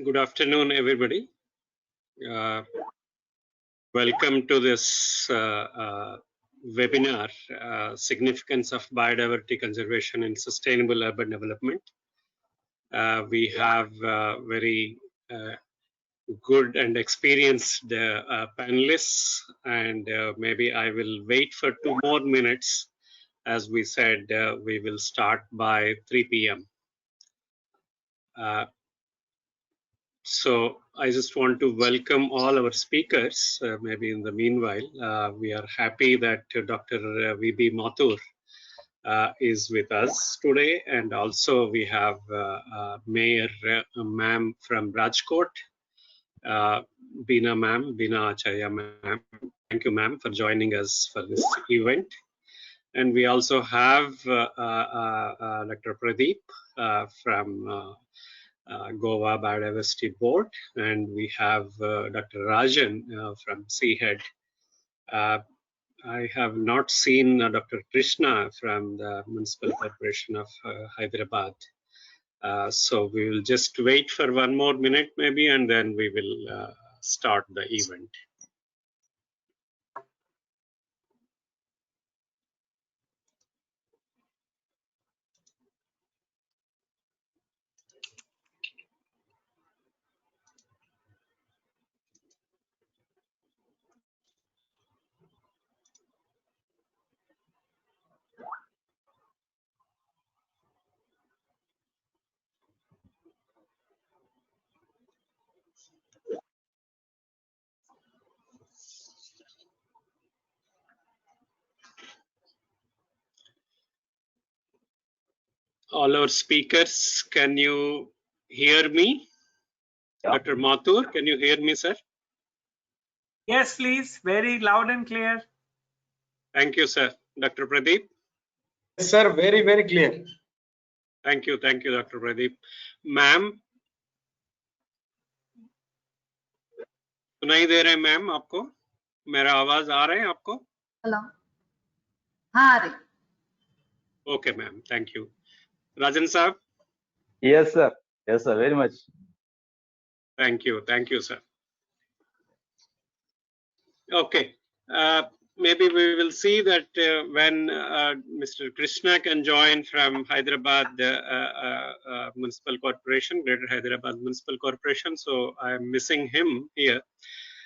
Good afternoon, everybody. Welcome to this webinar, Significance of Biodiversity Conservation in Sustainable Urban Development. We have very good and experienced panelists, and maybe I will wait for 2 more minutes. As we said, we will start by 3 p.m. So I just want to welcome all our speakers. Maybe in the meanwhile, we are happy that Dr. V.B. Mathur is with us today. And also we have Mayor ma'am from Rajkot, Bina ma'am, Bina Acharya ma'am. Thank you, ma'am, for joining us for this event. And we also have Dr. Pradeep from Goa Biodiversity Board, and we have Dr. Rajan from CHED. I have not seen Dr. Krishna from the Municipal Corporation of Hyderabad. So we will just wait for 1 more minute maybe, and then we will start the event. All our speakers, can you hear me? Yeah. Dr. Mathur, can you hear me, sir? Yes, please. Very loud and clear. Thank you, sir. Dr. Pradeep? Yes, sir. Very, very clear. Thank you, Dr. Pradeep. Ma'am, सुनाई दे रहे हैं ma'am आपको? मेरा आवाज आ रहा है आपको? Hello, हाँ आ रही. Okay, ma'am. Thank you. Rajan sir? Yes, sir. Yes, sir. Very much. Thank you, sir. Okay. Maybe we will see that when Mr. Krishna can join from Hyderabad Municipal Corporation, Greater Hyderabad Municipal Corporation. So I am missing him here.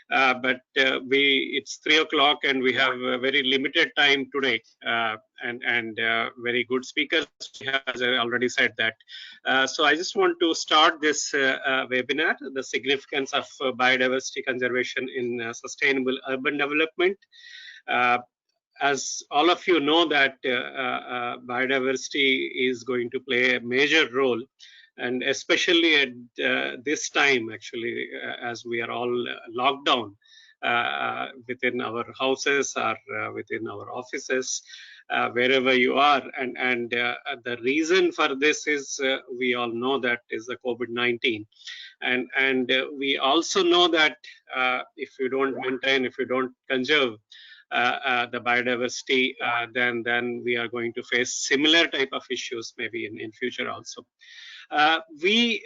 But it's 3 o'clock and we have a very limited time today, and very good speakers, as I already said that. So I just want to start this webinar, the significance of biodiversity conservation in sustainable urban development. As all of you know that biodiversity is going to play a major role, and especially at this time, actually, as we are all locked down within our houses or within our offices, wherever you are. And the reason for this is, we all know that is the COVID-19. And we also know that if you don't maintain, if you don't conserve the biodiversity, then we are going to face similar type of issues maybe in future also. We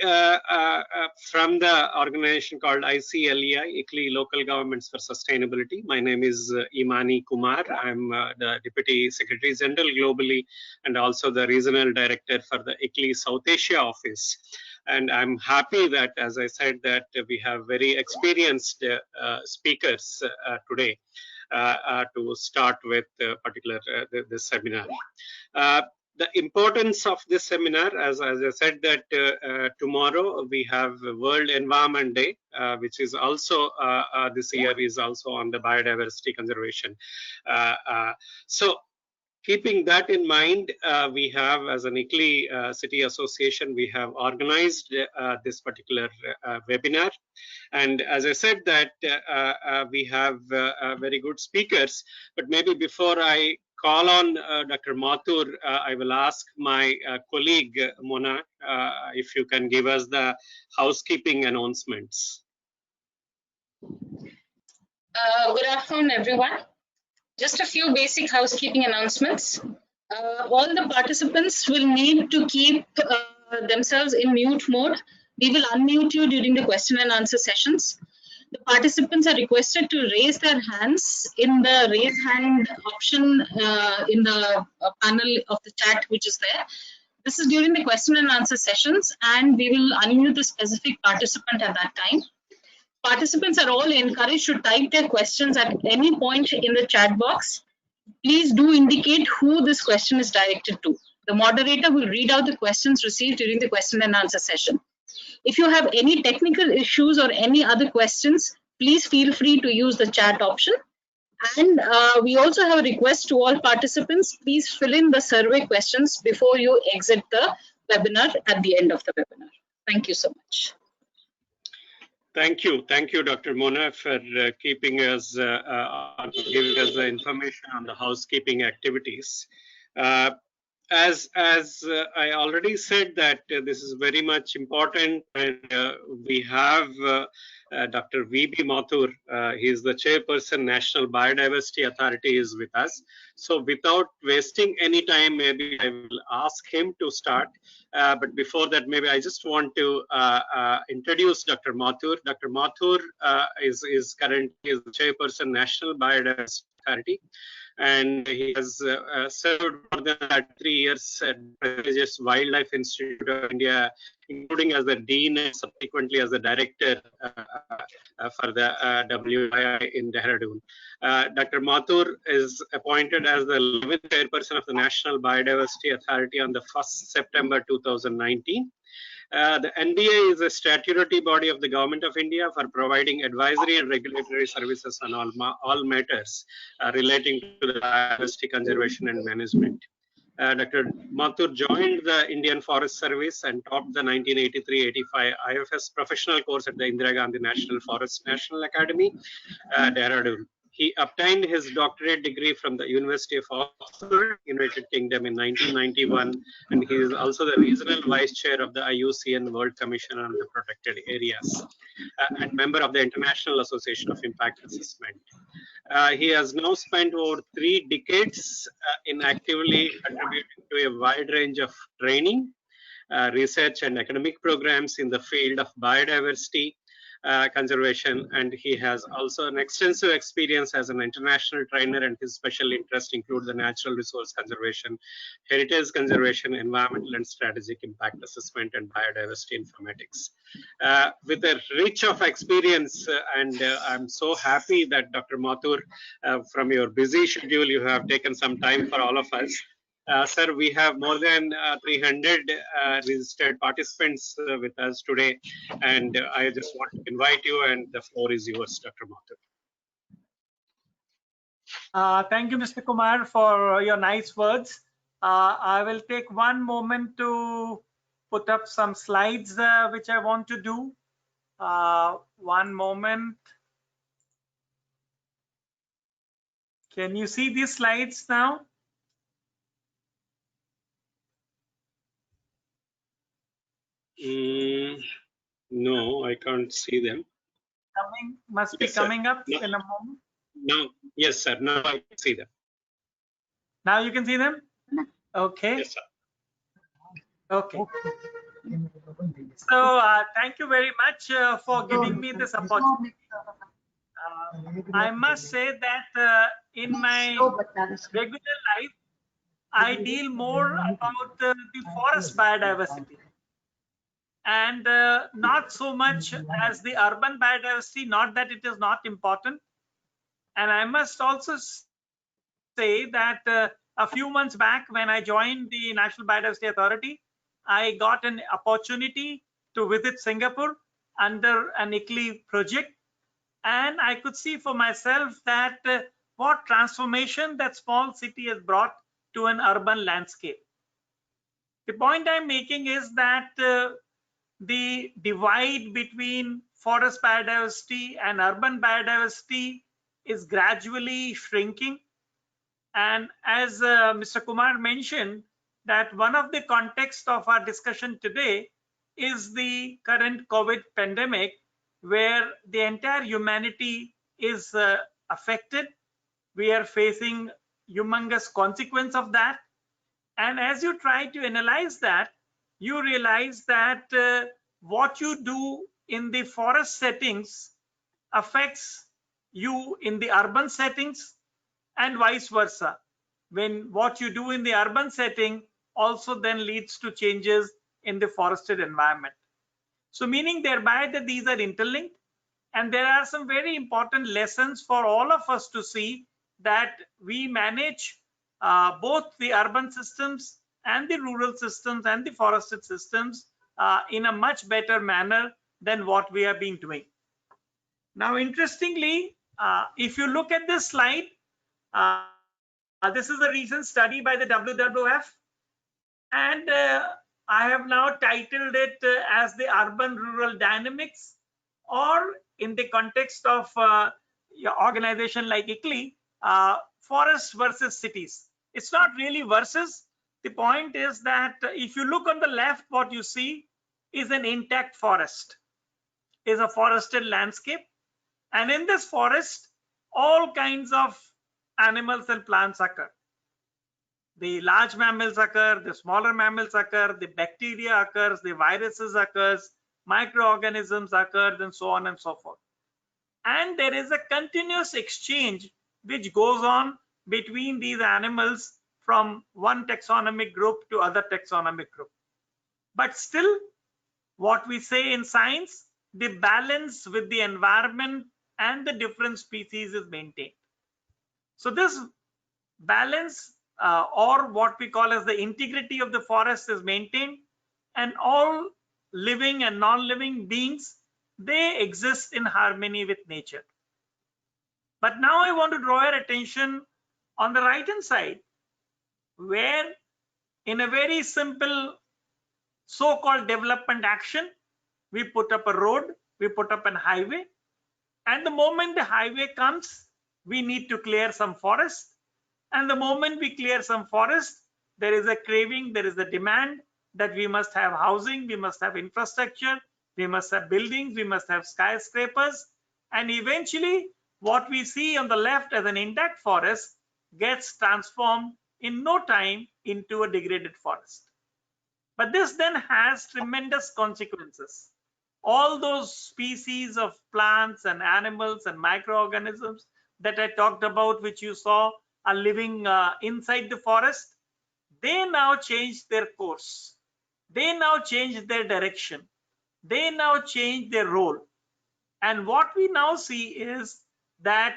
from the organization called ICLEI, ICLEI Local Governments for Sustainability. My name is Imani Kumar. I'm the Deputy Secretary General globally and also the Regional Director for the ICLEI South Asia office. And I'm happy that, as I said, that we have very experienced speakers today to start with particular this seminar. The importance of this seminar, as I said, that tomorrow we have World Environment Day, which is also this year is also on the biodiversity conservation. So keeping that in mind, we have, as an ICLEI City Association, we have organized this particular webinar. And as I said that we have very good speakers, but maybe before I call on Dr. Mathur, I will ask my colleague Mona if you can give us the housekeeping announcements. Good afternoon, everyone. Just a few basic housekeeping announcements. All the participants will need to keep themselves in mute mode We will unmute you during the question and answer sessions. The participants are requested to raise their hands in the raise hand option in the panel of the chat which is there. This is during the question and answer sessions, and we will unmute the specific participant at that time. Participants are all encouraged to type their questions at any point in the chat box. Please do indicate who this question is directed to. The moderator will read out the questions received during the question and answer session. If you have any technical issues or any other questions, please feel free to use the chat option. And we also have a request to all participants, please fill in the survey questions before you exit the webinar at the end of the webinar. Thank you so much. Thank you, Dr. Mona, for keeping us, giving us the information on the housekeeping activities. As I already said that this is very much important, and we have Dr. V.B. Mathur. He is the chairperson, National Biodiversity Authority, is with us. So without wasting any time, maybe I will ask him to start. But before that, maybe I just want to introduce Dr. Mathur. Dr. Mathur is currently the chairperson, National Biodiversity Authority, and he has served more than 3 years at prestigious Wildlife Institute of India, including as the dean and subsequently as the director for the WII in Dehradun. Dr. Mathur is appointed as the 11th chairperson of the National Biodiversity Authority on the 1st September 2019. The NBA is a statutory body of the Government of India for providing advisory and regulatory services on all matters relating to the biodiversity conservation and management. Dr. Mathur joined the Indian Forest Service and topped the 1983-85 IFS professional course at the Indira Gandhi National Forest National Academy, Dehradun. He obtained his doctorate degree from the University of Oxford, United Kingdom in 1991, and he is also the regional vice chair of the IUCN World Commission on the Protected Areas and member of the International Association of Impact Assessment. He has now spent over 3 decades in actively contributing to a wide range of training, research and academic programs in the field of biodiversity conservation, and he has also an extensive experience as an international trainer, and his special interests include the natural resource conservation, heritage conservation, environmental and strategic impact assessment, and biodiversity informatics. With a reach of experience, and I'm so happy that Dr. Mathur, from your busy schedule, you have taken some time for all of us. Sir, we have more than 300 registered participants with us today, and I just want to invite you, and the floor is yours, Dr. Mathur. Thank you, Mr. Kumar, for your nice words. I will take one moment to put up some slides which I want to do. One moment. Can you see these slides now? No, I can't see them. Must be coming up in a moment. No, yes, sir. Now I can see them. Now you can see them? Okay. Yes, sir. Okay. So thank you very much for giving me this opportunity. I must say that in my regular life, I deal more about the forest biodiversity, and not so much as the urban biodiversity, not that it is not important. And I must also say that a few months back when I joined the National Biodiversity Authority, I got an opportunity to visit Singapore under an ICLEI project, and I could see for myself that what transformation that small city has brought to an urban landscape. The point I'm making is that the divide between forest biodiversity and urban biodiversity is gradually shrinking. And as Mr. Kumar mentioned, that one of the contexts of our discussion today is the current COVID pandemic, where the entire humanity is affected. We are facing humongous consequence of that. And as you try to analyze that, you realize that what you do in the forest settings affects you in the urban settings, and vice versa. When what you do in the urban setting also then leads to changes in the forested environment. So meaning thereby that these are interlinked, and there are some very important lessons for all of us to see, that we manage both the urban systems and the rural systems and the forested systems in a much better manner than what we have been doing. Now, interestingly, if you look at this slide, this is a recent study by the WWF, and I have now titled it as the urban-rural dynamics, or in the context of your organization like ICLEI, forests versus cities. It's not really versus. The point is that if you look on the left, what you see is an intact forest, is a forested landscape. And in this forest, all kinds of animals and plants occur. The large mammals occur, the smaller mammals occur, the bacteria occurs, the viruses occurs, microorganisms occur, and so on and so forth. And there is a continuous exchange which goes on between these animals from one taxonomic group to other taxonomic group. But still, what we say in science, the balance with the environment and the different species is maintained. So this balance or what we call as the integrity of the forest is maintained, and all living and non-living beings, they exist in harmony with nature. But now I want to draw your attention on the right hand side, where in a very simple so-called development action, we put up a road, we put up an highway, and the moment the highway comes, we need to clear some forest. And the moment we clear some forest, there is a craving, there is a demand that we must have housing, we must have infrastructure, we must have buildings, we must have skyscrapers. And eventually, what we see on the left as an intact forest gets transformed in no time into a degraded forest. But this then has tremendous consequences. All those species of plants and animals and microorganisms that I talked about, which you saw are living inside the forest, they now change their course. They now change their direction. They now change their role. And what we now see is that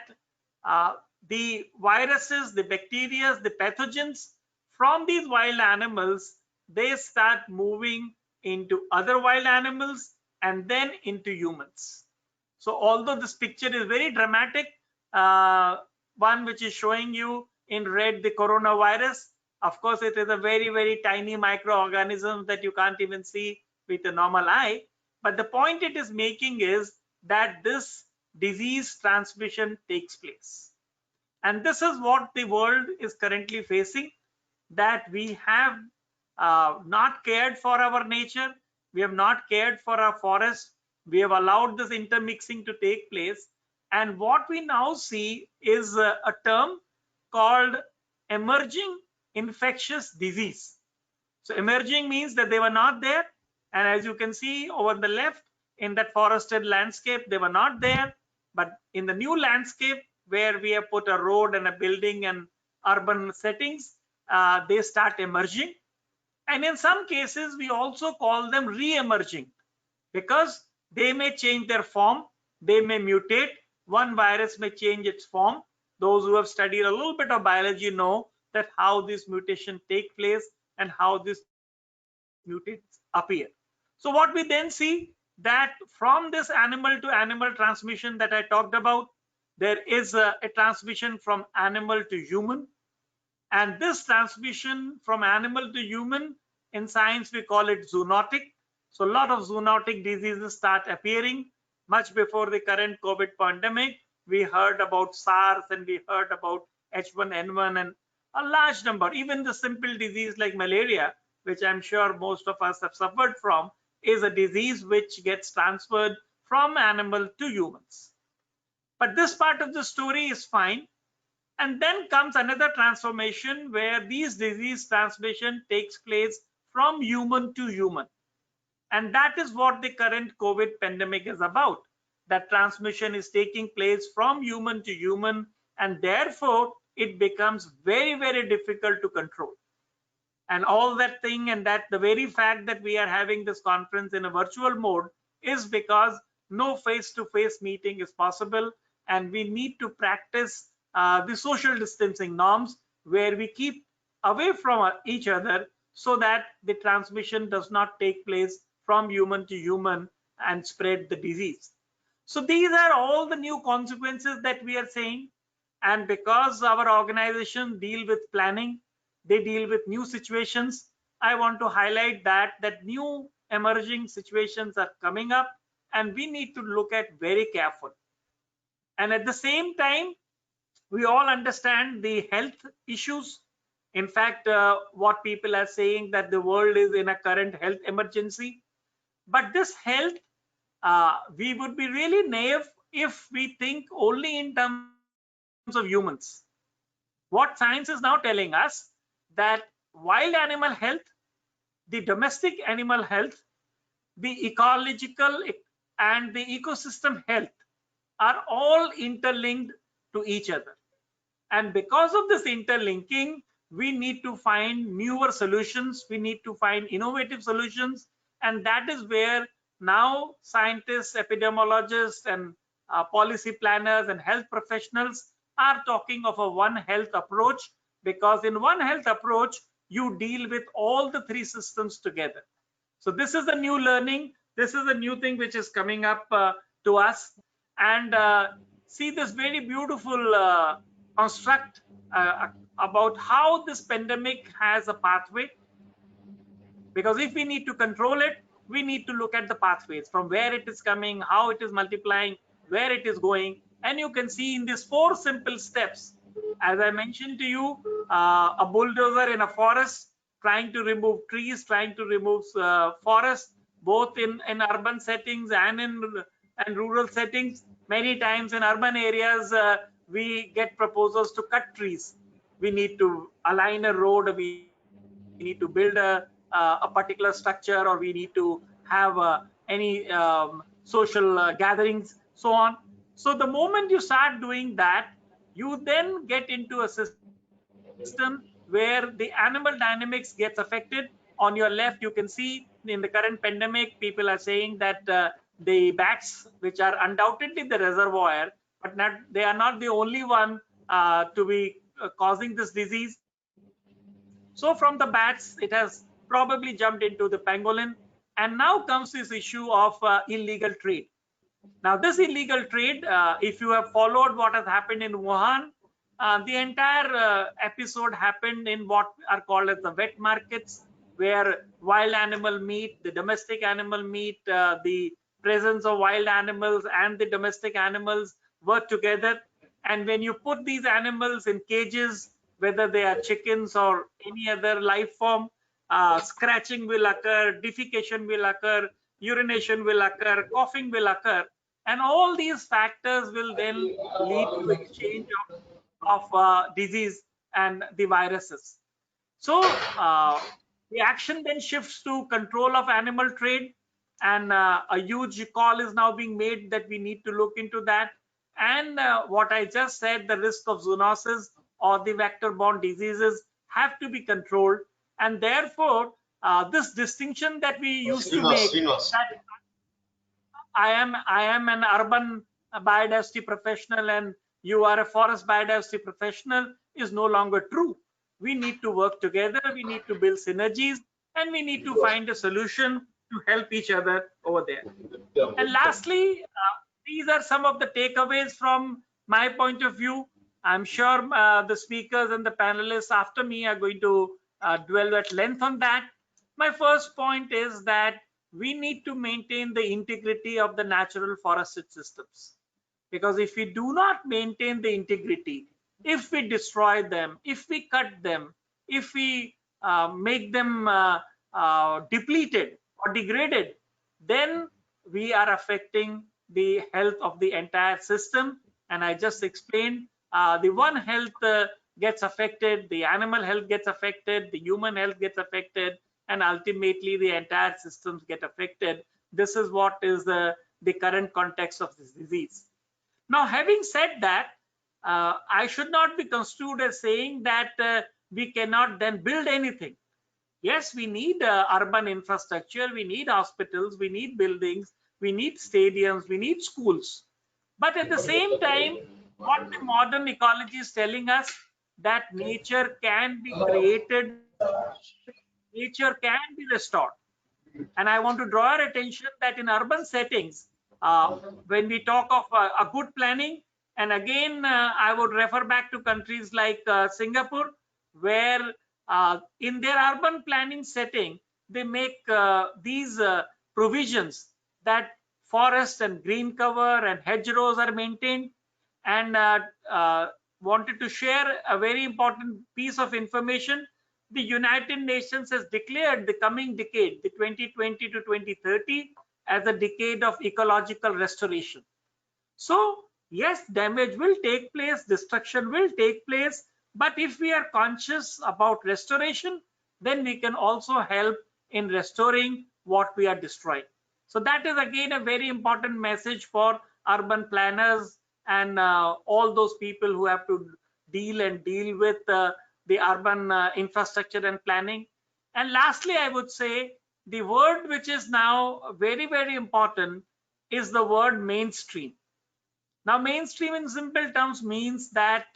the viruses, the bacteria, the pathogens from these wild animals, they start moving into other wild animals and then into humans. So although this picture is very dramatic, one which is showing you in red the coronavirus, of course it is a very, very tiny microorganism that you can't even see with a normal eye. But the point it is making is that this disease transmission takes place. And this is what the world is currently facing, that we have not cared for our nature, we have not cared for our forest, we have allowed this intermixing to take place. And what we now see is a term called emerging infectious disease. So emerging means that they were not there, and as you can see over the left in that forested landscape, they were not there. But in the new landscape where we have put a road and a building and urban settings, they start emerging. And in some cases we also call them re-emerging, because they may change their form, they may mutate. One virus may change its form. Those who have studied a little bit of biology know that how this mutation take place and how these mutations appear. So what we then see, that from this animal to animal transmission that I talked about, there is a transmission from animal to human. And this transmission from animal to human, in science we call it zoonotic. So a lot of zoonotic diseases start appearing. Much before the current COVID pandemic, we heard about SARS and we heard about H1N1 and a large number. Even the simple disease like malaria, which I'm sure most of us have suffered from, is a disease which gets transferred from animal to humans. But this part of the story is fine. And then comes another transformation where these disease transmission takes place from human to human. And that is what the current COVID pandemic is about. That transmission is taking place from human to human, and therefore it becomes very, very difficult to control. And all that thing, and that the very fact that we are having this conference in a virtual mode is because no face-to-face meeting is possible, and we need to practice the social distancing norms where we keep away from each other so that the transmission does not take place from human to human and spread the disease. So these are all the new consequences that we are saying. And because our organization deal with planning, they deal with new situations, I want to highlight that new emerging situations are coming up, and we need to look at very carefully. And at the same time, we all understand the health issues. In fact, what people are saying that the world is in a current health emergency. But this health, we would be really naive if we think only in terms of humans. What science is now telling us that wild animal health, the domestic animal health, the ecological and the ecosystem health are all interlinked to each other. And because of this interlinking, we need to find newer solutions. We need to find innovative solutions. And that is where now scientists, epidemiologists, and policy planners and health professionals are talking of a One Health approach, because in One Health approach, you deal with all the three systems together. So this is a new learning. This is a new thing which is coming up to us. And see this very beautiful construct about how this pandemic has a pathway. Because if we need to control it, we need to look at the pathways, from where it is coming, how it is multiplying, where it is going. And you can see in these 4 simple steps, as I mentioned to you, a bulldozer in a forest, trying to remove trees, trying to remove forests, both in urban settings and in rural settings. Many times in urban areas, we get proposals to cut trees. We need to align a road, we need to build a particular structure, or we need to have any social gatherings, so on. So the moment you start doing that, you then get into a system where the animal dynamics gets affected. On your left, you can see in the current pandemic, people are saying that the bats, which are undoubtedly the reservoir, but they are not the only one to be causing this disease. So from the bats, it has probably jumped into the pangolin. And now comes this issue of illegal trade. Now, this illegal trade, if you have followed what has happened in Wuhan, the entire episode happened in what are called as the wet markets, where wild animal meat, the domestic animal meat, the presence of wild animals and the domestic animals work together. And when you put these animals in cages, whether they are chickens or any other life form, scratching will occur, defecation will occur, urination will occur, coughing will occur. And all these factors will then lead to exchange of disease and the viruses. So the action then shifts to control of animal trade, and a huge call is now being made that we need to look into that. And what I just said, the risk of zoonosis or the vector-borne diseases have to be controlled. And therefore, this distinction that we used to make, that I am an urban biodiversity professional and you are a forest biodiversity professional, is no longer true. We need to work together, we need to build synergies, and we need to find a solution to help each other over there. And lastly, these are some of the takeaways from my point of view. I'm sure the speakers and the panelists after me are going to dwell at length on that. My first point is that we need to maintain the integrity of the natural forested systems. Because if we do not maintain the integrity, if we destroy them, if we cut them, if we make them depleted or degraded, then we are affecting the health of the entire system. And I just explained, the One Health gets affected, the animal health gets affected, the human health gets affected, and ultimately the entire systems get affected. This is what is the current context of this disease. Now, having said that, I should not be construed as saying that we cannot then build anything. Yes, we need urban infrastructure, we need hospitals, we need buildings, we need stadiums, we need schools. But at the same time, what the modern ecology is telling us, that nature can be created, nature can be restored. And I want to draw your attention that in urban settings, when we talk of a good planning, and again, I would refer back to countries like Singapore, where in their urban planning setting, they make these provisions that forests and green cover and hedgerows are maintained. And wanted to share a very important piece of information. The United Nations has declared the coming decade, the 2020 to 2030, as a decade of ecological restoration. So yes, damage will take place, destruction will take place, but if we are conscious about restoration, then we can also help in restoring what we are destroying. So that is again a very important message for urban planners and all those people who have to deal with the urban infrastructure and planning. And lastly, I would say the word which is now very, very important is the word mainstream. Now, mainstream in simple terms means that,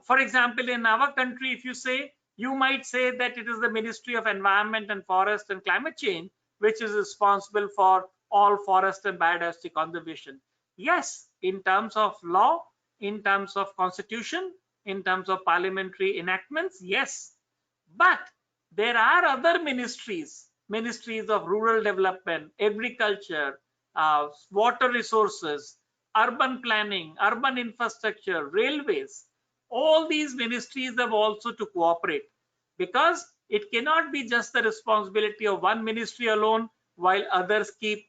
for example, in our country, if you say, you might say that it is the Ministry of Environment and Forest and Climate Change which is responsible for all forest and biodiversity conservation. Yes, in terms of law, in terms of constitution, in terms of parliamentary enactments, yes. But there are other ministries, ministries of rural development, agriculture, water resources, urban planning, urban infrastructure, railways. All these ministries have also to cooperate, because it cannot be just the responsibility of one ministry alone while others keep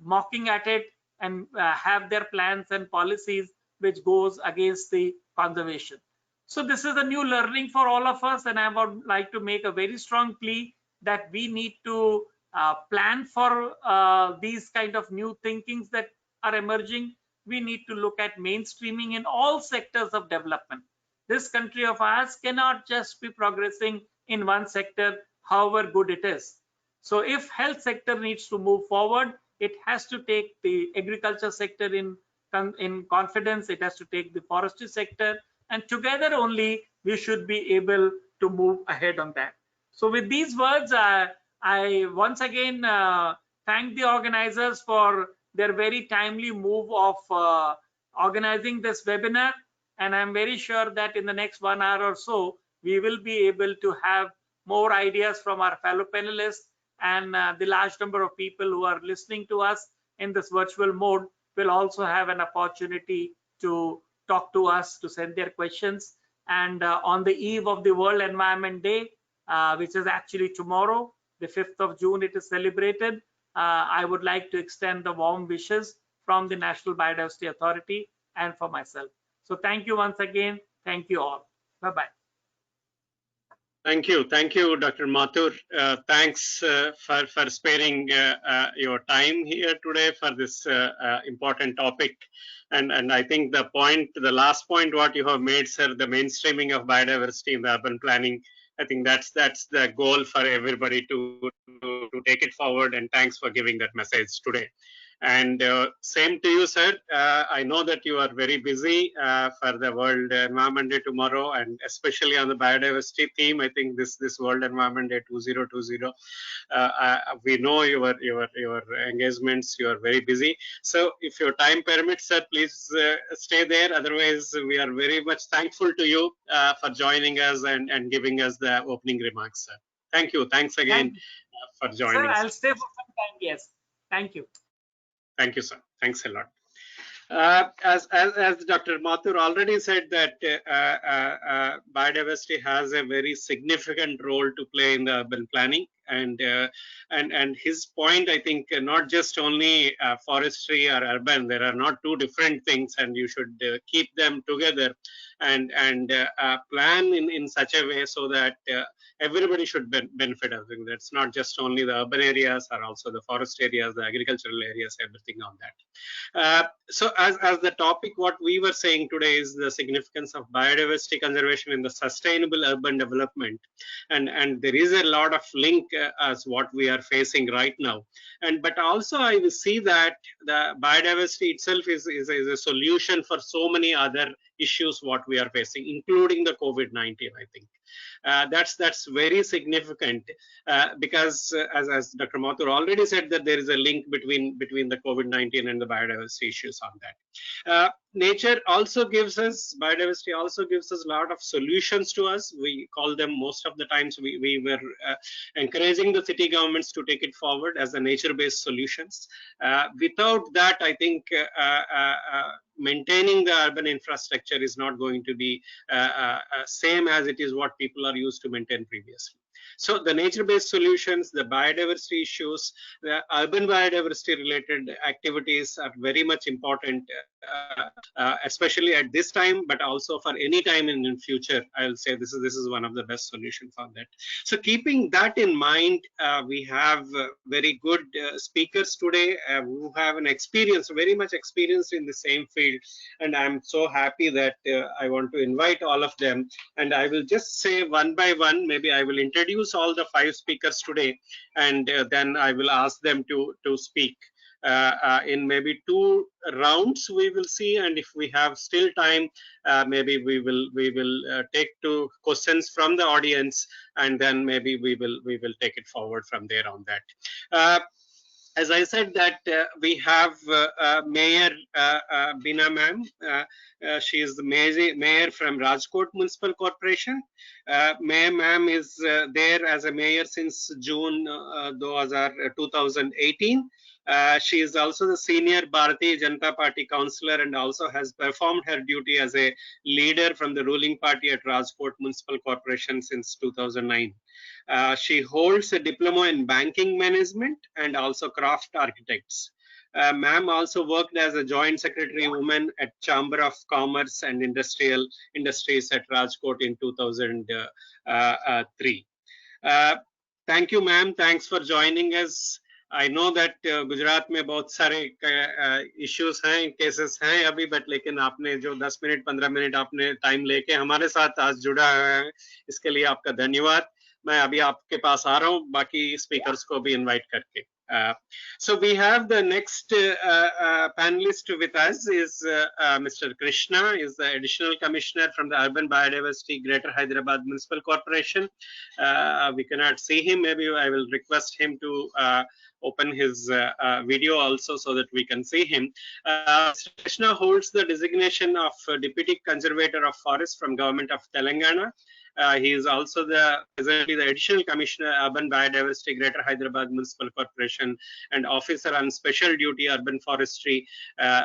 mocking at it and have their plans and policies which goes against the conservation. So this is a new learning for all of us, and I would like to make a very strong plea that we need to plan for these kind of new thinkings that are emerging. We need to look at mainstreaming in all sectors of development. This country of ours cannot just be progressing in one sector, however good it is. So if health sector needs to move forward, it has to take the agriculture sector in confidence, it has to take the forestry sector, and together only we should be able to move ahead on that. So with these words, I once again thank the organizers for their very timely move of organizing this webinar, and I'm very sure that in the next 1 hour or so, we will be able to have more ideas from our fellow panelists, and the large number of people who are listening to us in this virtual mode will also have an opportunity to talk to us, to send their questions. And on the eve of the World Environment Day, which is actually tomorrow, the 5th of June, it is celebrated. I would like to extend the warm wishes from the National Biodiversity Authority and for myself. So thank you once again. Thank you all. Bye-bye. Thank you, Dr. Mathur. Thanks for sparing your time here today for this important topic. And I think the last point what you have made, sir, the mainstreaming of biodiversity in the urban planning, I think that's the goal for everybody to take it forward. And thanks for giving that message today. And same to you, sir. I know that you are very busy for the World Environment Day tomorrow, and especially on the biodiversity theme. I think this World Environment Day 2020. We know your engagements. You are very busy. So if your time permits, sir, please stay there. Otherwise, we are very much thankful to you for joining us and giving us the opening remarks, sir. Thank you. Thanks again for joining. Sir, I'll stay for some time. Yes. Thank you. Thank you, sir. Thanks a lot. As Dr. Mathur already said, that biodiversity has a very significant role to play in the urban planning, and his point, I think, not just only forestry or urban, there are not two different things, and you should keep them together. and plan in such a way so that everybody should benefit. I think that's not just only the urban areas, or also the forest areas, the agricultural areas, everything on that. So as the topic, what we were saying today is the significance of biodiversity conservation in the sustainable urban development, and there is a lot of link as what we are facing right now. But also I will see that the biodiversity itself is a solution for so many other issues what we are facing, including the COVID-19. I think that's very significant because as Dr. Mathur already said, that there is a link between the COVID-19 and the biodiversity issues on that. Nature also gives us, biodiversity also gives us a lot of solutions to us. We call them, most of the times we were encouraging the city governments to take it forward as the nature-based solutions. Without that, I think maintaining the urban infrastructure is not going to be same as it is what people are used to maintain previously. So the nature-based solutions, the biodiversity issues, the urban biodiversity related activities are very much important, especially at this time, but also for any time in future. I'll say this is one of the best solutions for that. So keeping that in mind, we have very good speakers today who have an experience, very much experienced in the same field, and I'm so happy that I want to invite all of them. And I will just say one by one, maybe I will introduce all the 5 speakers today, and then I will ask them to speak. In maybe 2 rounds we will see, and if we have still time, maybe we will take 2 questions from the audience, and then maybe we will take it forward from there on that. As I said that we have Mayor Bina ma'am. She is the mayor from Rajkot Municipal Corporation. Mayor ma'am is there as a mayor since June 2018. She is also the senior Bharatiya Janata Party councillor, and also has performed her duty as a leader from the ruling party at Rajkot Municipal Corporation since 2009. She holds a diploma in banking management and also craft architects. Ma'am also worked as a joint secretary woman at Chamber of Commerce and Industries at Rajkot in 2003. Thank you, ma'am. Thanks for joining us. I know that Gujarat में बहुत सारे issues हैं, cases हैं अभी, but लेकिन आपने जो 10 minute 15 minute आपने time लेके हमारे साथ आज जुड़ा है, इसके लिए आपका धन्यवाद. मैं अभी आपके पास आ रहा हूँ बाकी speakers को भी invite करके. So we have the next panelist with us is Mr. Krishna, is the additional commissioner from the Urban Biodiversity Greater Hyderabad Municipal Corporation. We cannot see him. Maybe I will request him to open his video also so that we can see him. Mr. Krishna holds the designation of Deputy Conservator of Forest from Government of Telangana. He is also presently the Additional Commissioner Urban Biodiversity Greater Hyderabad Municipal Corporation and Officer on Special Duty Urban Forestry,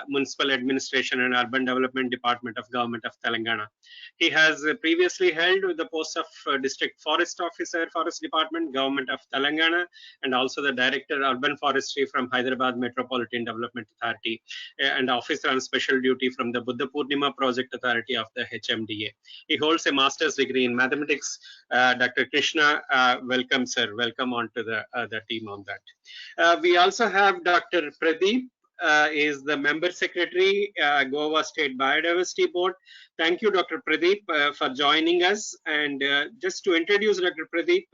Municipal Administration and Urban Development Department of Government of Telangana. He has previously held the post of District Forest Officer, Forest Department, Government of Telangana, and also the Director Urban Forestry from Hyderabad Metropolitan Development Authority, and Officer on Special Duty from the Buddha Purnima Project Authority of the HMDA. He holds a master's degree in mathematics. Dr. Krishna, welcome, sir. Welcome on to the team on that. We also have Dr. Pradeep, is the member secretary, Goa State Biodiversity Board. Thank you, Dr. Pradeep, for joining us. And just to introduce Dr. Pradeep,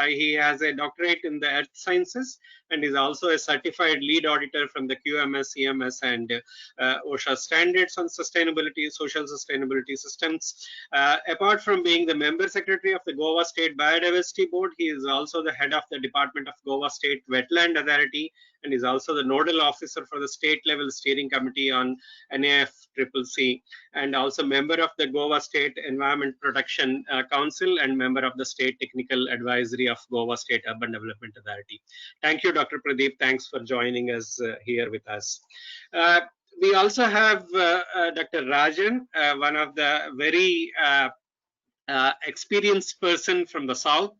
he has a doctorate in the earth sciences and is also a certified lead auditor from the QMS, EMS, and OSHA standards on sustainability, social sustainability systems. Apart from being the member secretary of the Goa State Biodiversity Board, he is also the head of the Department of Goa State Wetland Authority, and is also the nodal officer for the state level steering committee on NAFCCC, and also member of the Goa State Environment Protection Council and member of the State Technical Advisory of Goa State Urban Development Authority. Thank you, Dr. Pradeep. Thanks for joining us here with us. We also have Dr. Rajan, one of the very experienced person from the South.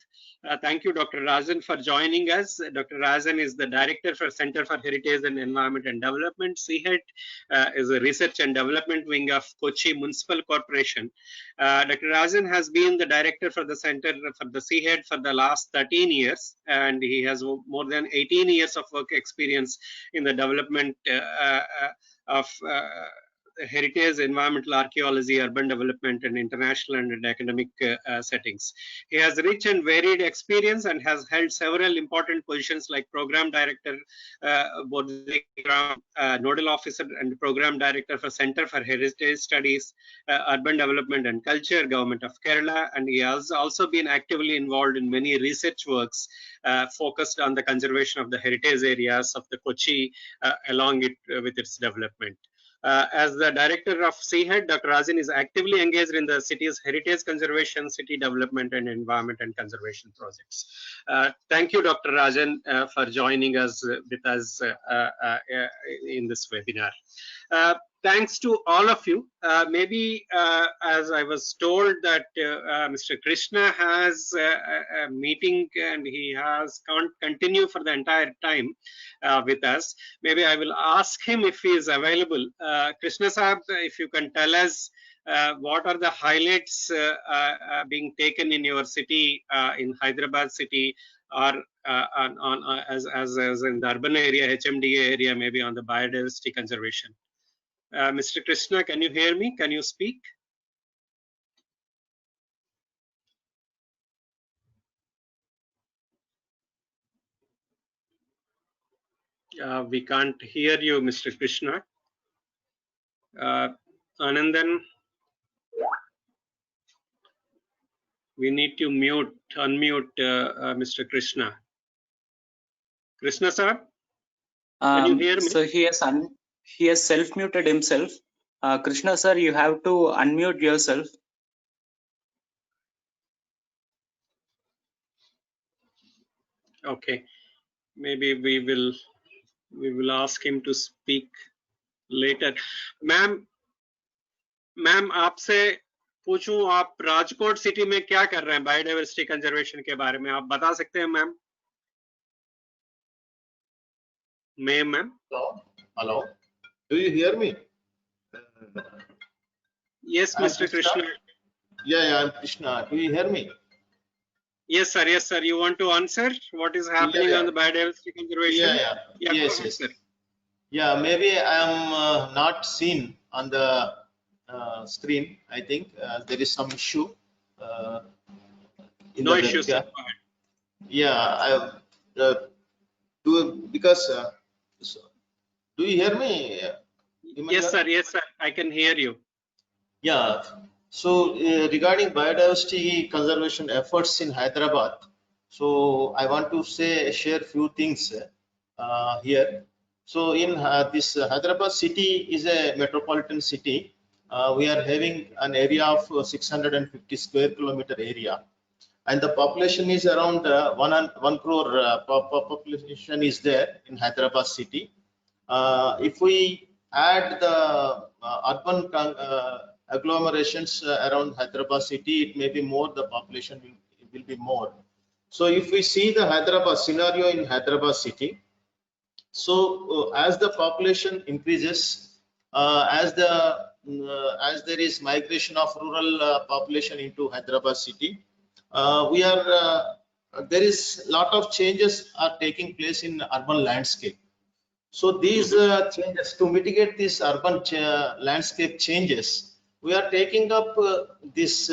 Thank you, Dr. Rajan, for joining us. Dr. Rajan is the Director for Center for Heritage and Environment and Development. CHED is a research and development wing of Kochi Municipal Corporation. Dr. Rajan has been the Director for the Center for the CHED for the last 13 years, and he has more than 18 years of work experience in the development of heritage, environmental archaeology, urban development, and international and academic settings. He has rich and varied experience and has held several important positions like Program Director, Nodal Officer, and Program Director for Center for Heritage Studies, Urban Development and Culture, Government of Kerala, and he has also been actively involved in many research works focused on the conservation of the heritage areas of the Kochi along with its development. As the director of CHED, Dr. Rajan is actively engaged in the city's heritage conservation, city development, and environment and conservation projects. Thank you, Dr. Rajan, for joining us with us in this webinar. Thanks to all of you. Maybe as I was told that Mr. Krishna has a meeting and he can't continue for the entire time with us. Maybe I will ask him if he is available. Krishna Sahab, if you can tell us what are the highlights being taken in your city, in Hyderabad city, or as in the urban area, HMDA area, maybe on the biodiversity conservation. Mr. Krishna, can you hear me? Can you speak? We can't hear you, Mr. Krishna. Anandan, we need to unmute Mr. Krishna. Krishna sir, can you hear me? So he has self-muted himself. Krishna sir, you have to unmute yourself. Okay, maybe we will ask him to speak later. Ma'am आपसे पूछूं, आप Rajkot city में क्या कर रहे हैं biodiversity conservation के बारे में, आप बता सकते हैं ma'am? Ma'am hello, do you hear me? Yes, Mr. Krishna. Yeah, I'm Krishna. Do you hear me? Yes, sir. Yes, sir. You want to answer what is happening on the biodiversity conservation? Yeah, yes. Yeah, maybe I am not seen on the screen. I think there is some issue. No issues. Yeah, because do you hear me? Yes, sir. Yes, sir. I can hear you. Yeah. So regarding biodiversity conservation efforts in Hyderabad, so I want to share few things here. So in this Hyderabad city is a metropolitan city. We are having an area of 650 square kilometer area, and the population is around 1 crore population is there in Hyderabad city. If we add the urban agglomerations around Hyderabad city, it may be more, the population will be more. So if we see the Hyderabad scenario in Hyderabad city, so as the population increases, as there is migration of rural population into Hyderabad city, there is lot of changes are taking place in urban landscape. So these changes, to mitigate these urban landscape changes, we are taking up these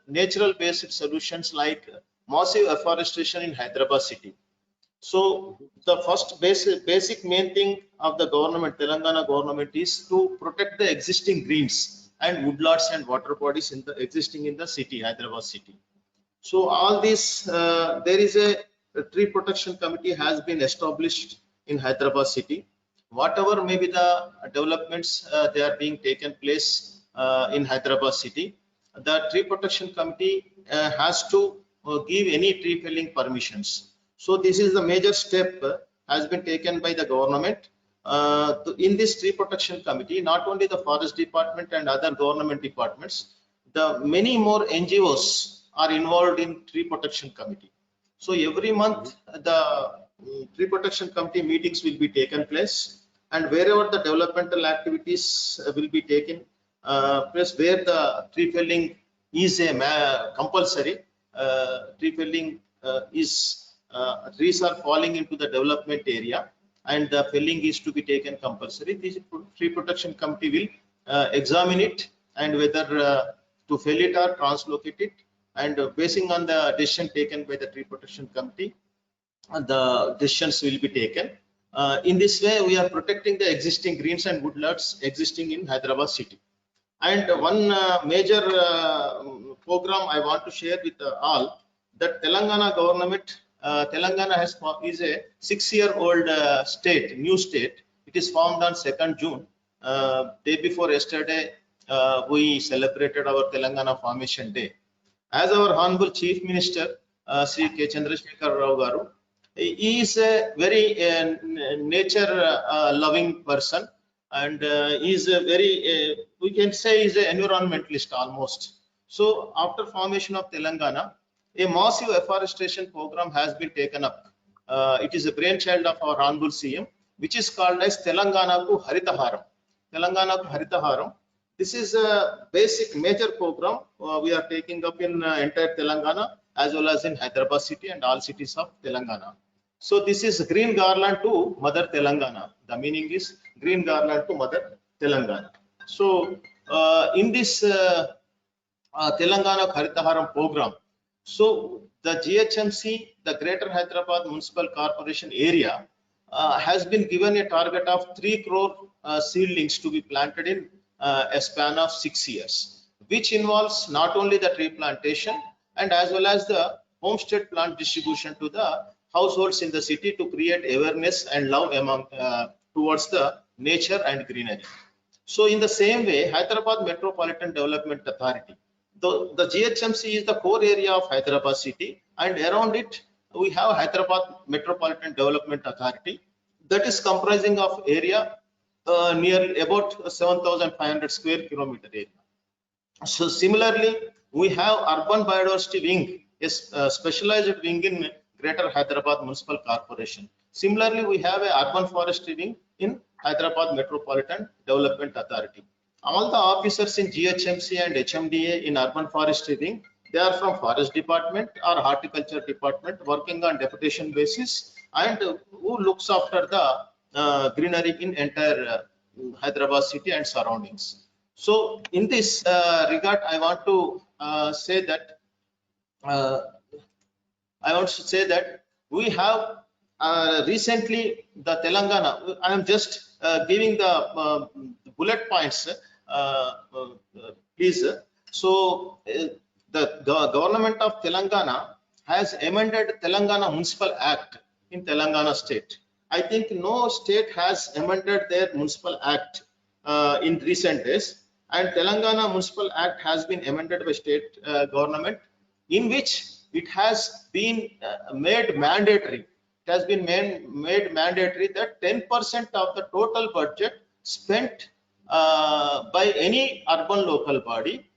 natural based solutions like massive afforestation in Hyderabad city. So the first basic main thing of the government, Telangana government, is to protect the existing greens and woodlands and water bodies existing in the city, Hyderabad city. So all this, there is a tree protection committee has been established in Hyderabad city. Whatever may be the developments they are being taken place in Hyderabad city, the tree protection committee has to give any tree felling permissions. So this is the major step has been taken by the government. In this tree protection committee, not only the forest department and other government departments, the many more NGOs are involved in tree protection committee. So every month the tree protection committee meetings will be taken place, and wherever the developmental activities will be taken place, where the tree felling is a compulsory, tree felling is trees are falling into the development area and the felling is to be taken compulsory. The tree protection committee will examine it and whether to fell it or translocate it, and basing on the decision taken by the tree protection committee, the decisions will be taken. In this way, we are protecting the existing greens and woodlands existing in Hyderabad city. And one major program I want to share with all, that Telangana government, Telangana is a 6-year-old state, new state. It is formed on 2nd June. Day before yesterday, we celebrated our Telangana Formation Day. As our Honorable Chief Minister, Sri K. Chandrasekhar Rao Garu, he is a very nature loving person, and he is a very, we can say, is an environmentalist almost. So after formation of Telangana, a massive afforestation program has been taken up. It is a brainchild of our Honorable CM, which is called as Telangana Ku Haritaharam. Telangana Ku Haritaharam. This is a basic major program we are taking up in entire Telangana as well as in Hyderabad city and all cities of Telangana. So this is green garland to Mother Telangana. The meaning is green garland to Mother Telangana. So in this Telangana Haritaharam program, so the GHMC, the Greater Hyderabad Municipal Corporation area, has been given a target of 3 crore seedlings to be planted in a span of 6 years, which involves not only the tree plantation and as well as the homestead plant distribution to the households in the city to create awareness and love among towards the nature and greenery. So in the same way, Hyderabad Metropolitan Development Authority, the GHMC is the core area of Hyderabad city, and around it we have Hyderabad Metropolitan Development Authority, that is comprising of area near about 7,500 square kilometer area. So similarly, we have Urban Biodiversity Wing, a specialized wing in Greater Hyderabad Municipal Corporation. Similarly, we have a Urban Forestry Wing in Hyderabad Metropolitan Development Authority. All the officers in GHMC and HMDA in Urban Forestry Wing, they are from Forest Department or Horticulture Department, working on deputation basis, and who looks after the greenery in entire Hyderabad city and surroundings. So in this regard, I want to say that we have recently the Telangana. I am just giving the bullet points, please. So the government of Telangana has amended Telangana Municipal Act in Telangana state. I think no state has amended their municipal act in recent days, and Telangana Municipal Act has been amended by state government, in which it has been made mandatory. It has been made mandatory that 10% of the total budget spent by any urban local body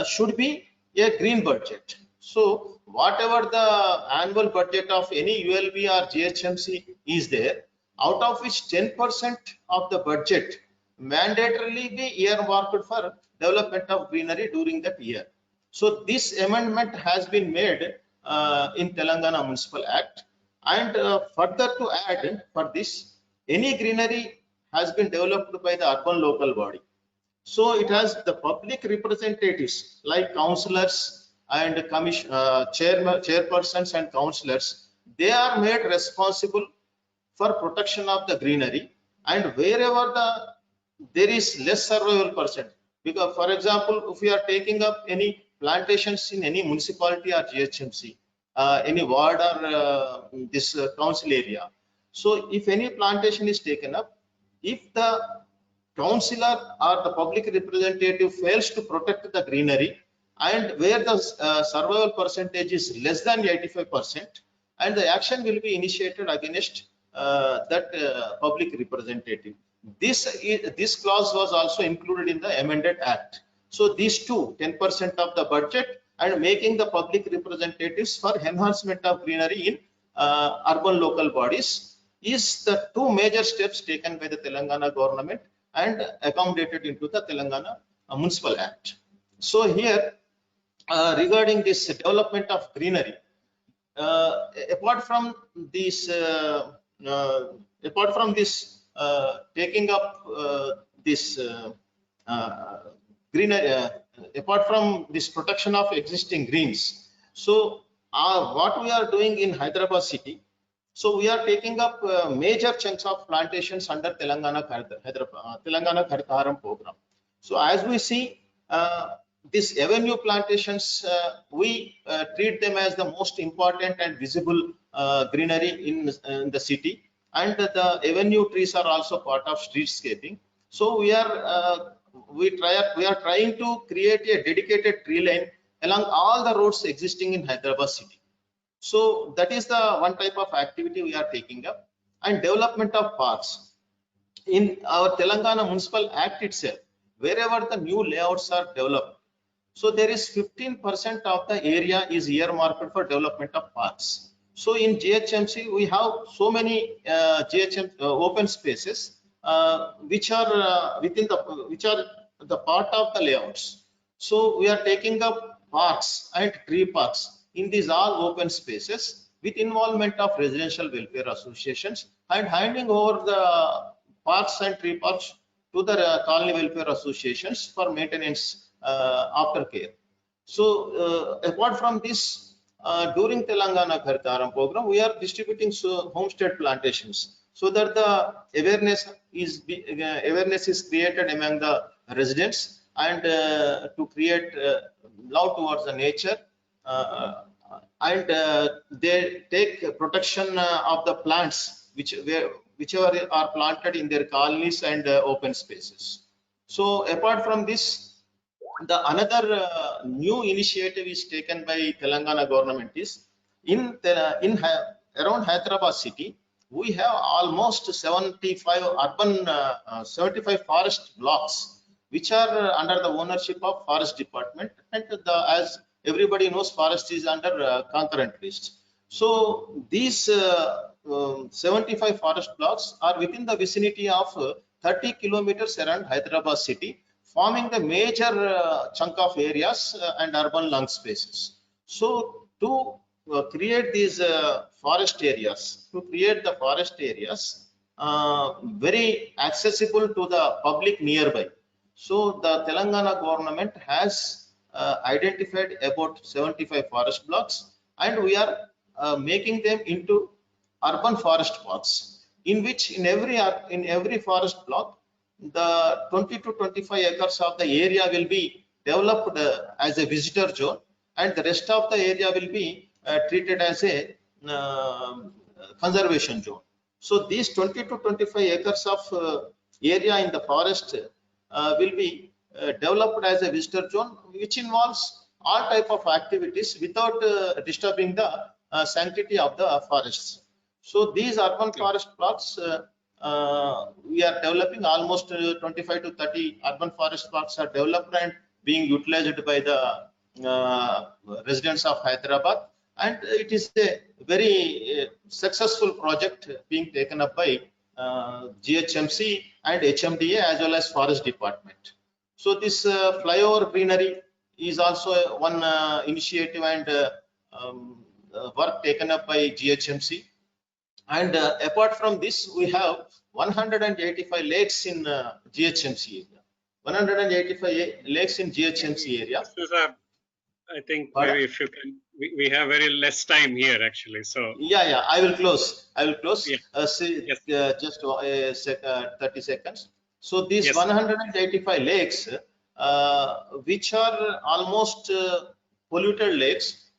should be a green budget. So whatever the annual budget of any ULB or GHMC is there, out of which 10% of the budget mandatorily be earmarked for development of greenery during that year. So this amendment has been made in Telangana Municipal Act, and further to add for this, any greenery has been developed by the urban local body. So it has the public representatives like councillors and chairpersons and councillors. They are made responsible for protection of the greenery, and wherever there is less survival percent, because for example, if we are taking up any plantations in any municipality or GHMC, any ward or this council area, so if any plantation is taken up, if the councillor or the public representative fails to protect the greenery, and where the survival percentage is less than 85%, and the action will be initiated against that public representative. This clause was also included in the amended act. So these two, 10% of the budget and making the public representatives for enhancement of greenery in urban local bodies is the two major steps taken by the Telangana government and accommodated into the Telangana Municipal Act. So here, regarding this development of greenery, apart from this taking up this greenery, apart from this protection of existing greens, so what we are doing in Hyderabad city, so we are taking up major chunks of plantations under Telangana Haritaharam program. So as we see, these avenue plantations, we treat them as the most important and visible greenery in the city, and the avenue trees are also part of streetscaping. So we are trying to create a dedicated tree line along all the roads existing in Hyderabad city. So that is the one type of activity we are taking up. And development of parks. In our Telangana Municipal Act itself, wherever the new layouts are developed, so there is 15% of the area is earmarked for development of parks. So in GHMC, we have so many open spaces which are the part of the layouts. So we are taking up parks and tree parks in these all open spaces with involvement of residential welfare associations and handing over the parks and tree parks to the colony welfare associations for maintenance aftercare. So apart from this, during Telangana Haritaharam program, we are distributing homestead plantations so that the awareness is created among the residents and to create love towards the nature, and they take protection of the plants whichever are planted in their colonies and open spaces. So apart from this, the another new initiative is taken by Telangana government is around Hyderabad city, we have almost 75 75 forest blocks which are under the ownership of forest department, and as everybody knows, forest is under concurrent list. So these 75 forest blocks are within the vicinity of 30 kilometers around Hyderabad city, forming the major chunk of areas and urban lung spaces. So to create these forest areas, very accessible to the public nearby. So the Telangana government has identified about 75 forest blocks, and we are making them into urban forest parks, in which in every forest block, the 20 to 25 acres of the area will be developed as a visitor zone, and the rest of the area will be treated as a conservation zone. So these 20 to 25 acres of area in the forest will be developed as a visitor zone, which involves all type of activities without disturbing the sanctity of the forests. So these urban forest plots, we are developing almost 25 to 30 urban forest parks are developed and being utilized by the residents of Hyderabad, and it is a very successful project being taken up by GHMC and HMDA as well as Forest Department. So this flyover greenery is also one initiative and work taken up by GHMC. And apart from this, we have 185 lakes in GHMC area. 185 lakes in GHMC area. I think maybe if you can, we have very less time here actually. So yeah, I will close. Yeah. Just 30 seconds. So these 185 lakes, which are almost polluted lakes,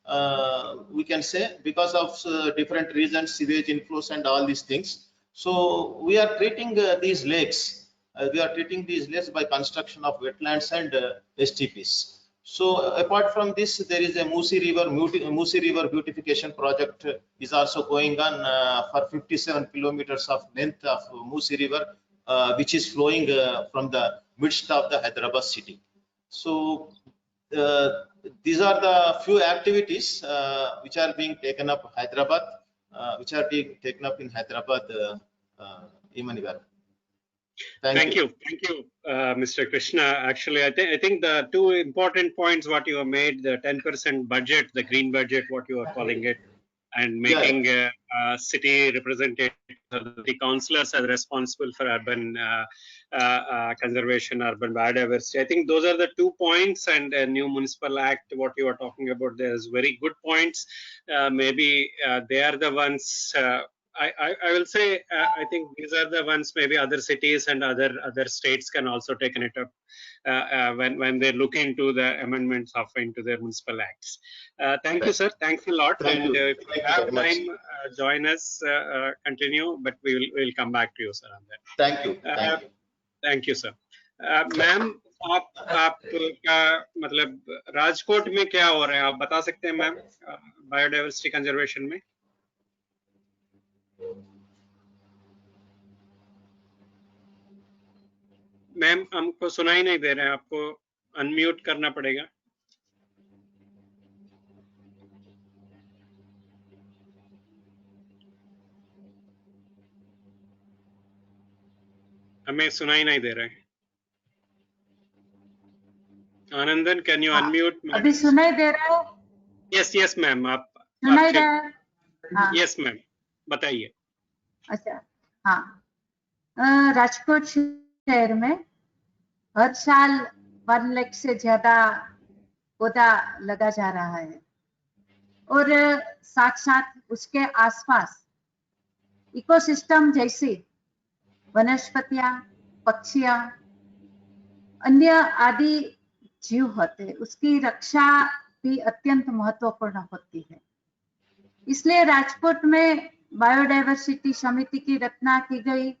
we can say, because of different reasons, sewage inflows and all these things. So we are treating these lakes. By construction of wetlands and STPs. So apart from this, there is a Musi River beautification project is also going on for 57 kilometers of length of Musi River, which is flowing from the midst of the Hyderabad city. So these are the few activities which are being taken up Hyderabad, in Hyderabad, Imani garu. Thank you, Mr. Krishna. Actually, I think the two important points what you have made, the 10% budget, the green budget, what you are calling it, and making city representatives, the councillors are responsible for urban conservation, urban biodiversity. I think those are the 2 points, and a new municipal act, what you are talking about, there's very good points. Maybe they are the ones. I will say I think these are the ones maybe other cities and other states can also take it up when they look into the amendments of into their municipal acts. Thank you, sir. Thanks a lot. Thank And you. if you have time, join us, continue, but we'll come back to you, sir, on that. Thank you. Thank you. Thank you, sir. Ma'am आप मतलब राजकोट में क्या हो रहा है, आप बता सकते हैं मैम बायोडाइवर्सिटी कंजर्वेशन में? मैम हमको सुनाई नहीं दे रहे हैं, आपको अनम्यूट करना पड़ेगा। हमें सुनाई नहीं दे रहे हैं। Anandan, can you unmute? अभी सुनाई दे रहा है? यस मैम, आप सुनाई दे रहा है? हाँ। यस मैम, बताइए। अच्छा, हाँ, राजकोट शहर में हर साल 1 लाख से ज्यादा पौधा लगा जा रहा है और साथ साथ उसके आसपास इकोसिस्टम जैसी वनस्पतियां, पक्षियां, अन्य आदि जीव होते हैं, उसकी रक्षा भी अत्यंत महत्वपूर्ण होती है। इसलिए राजकोट में बायोडायवर्सिटी समिति की रचना की गई,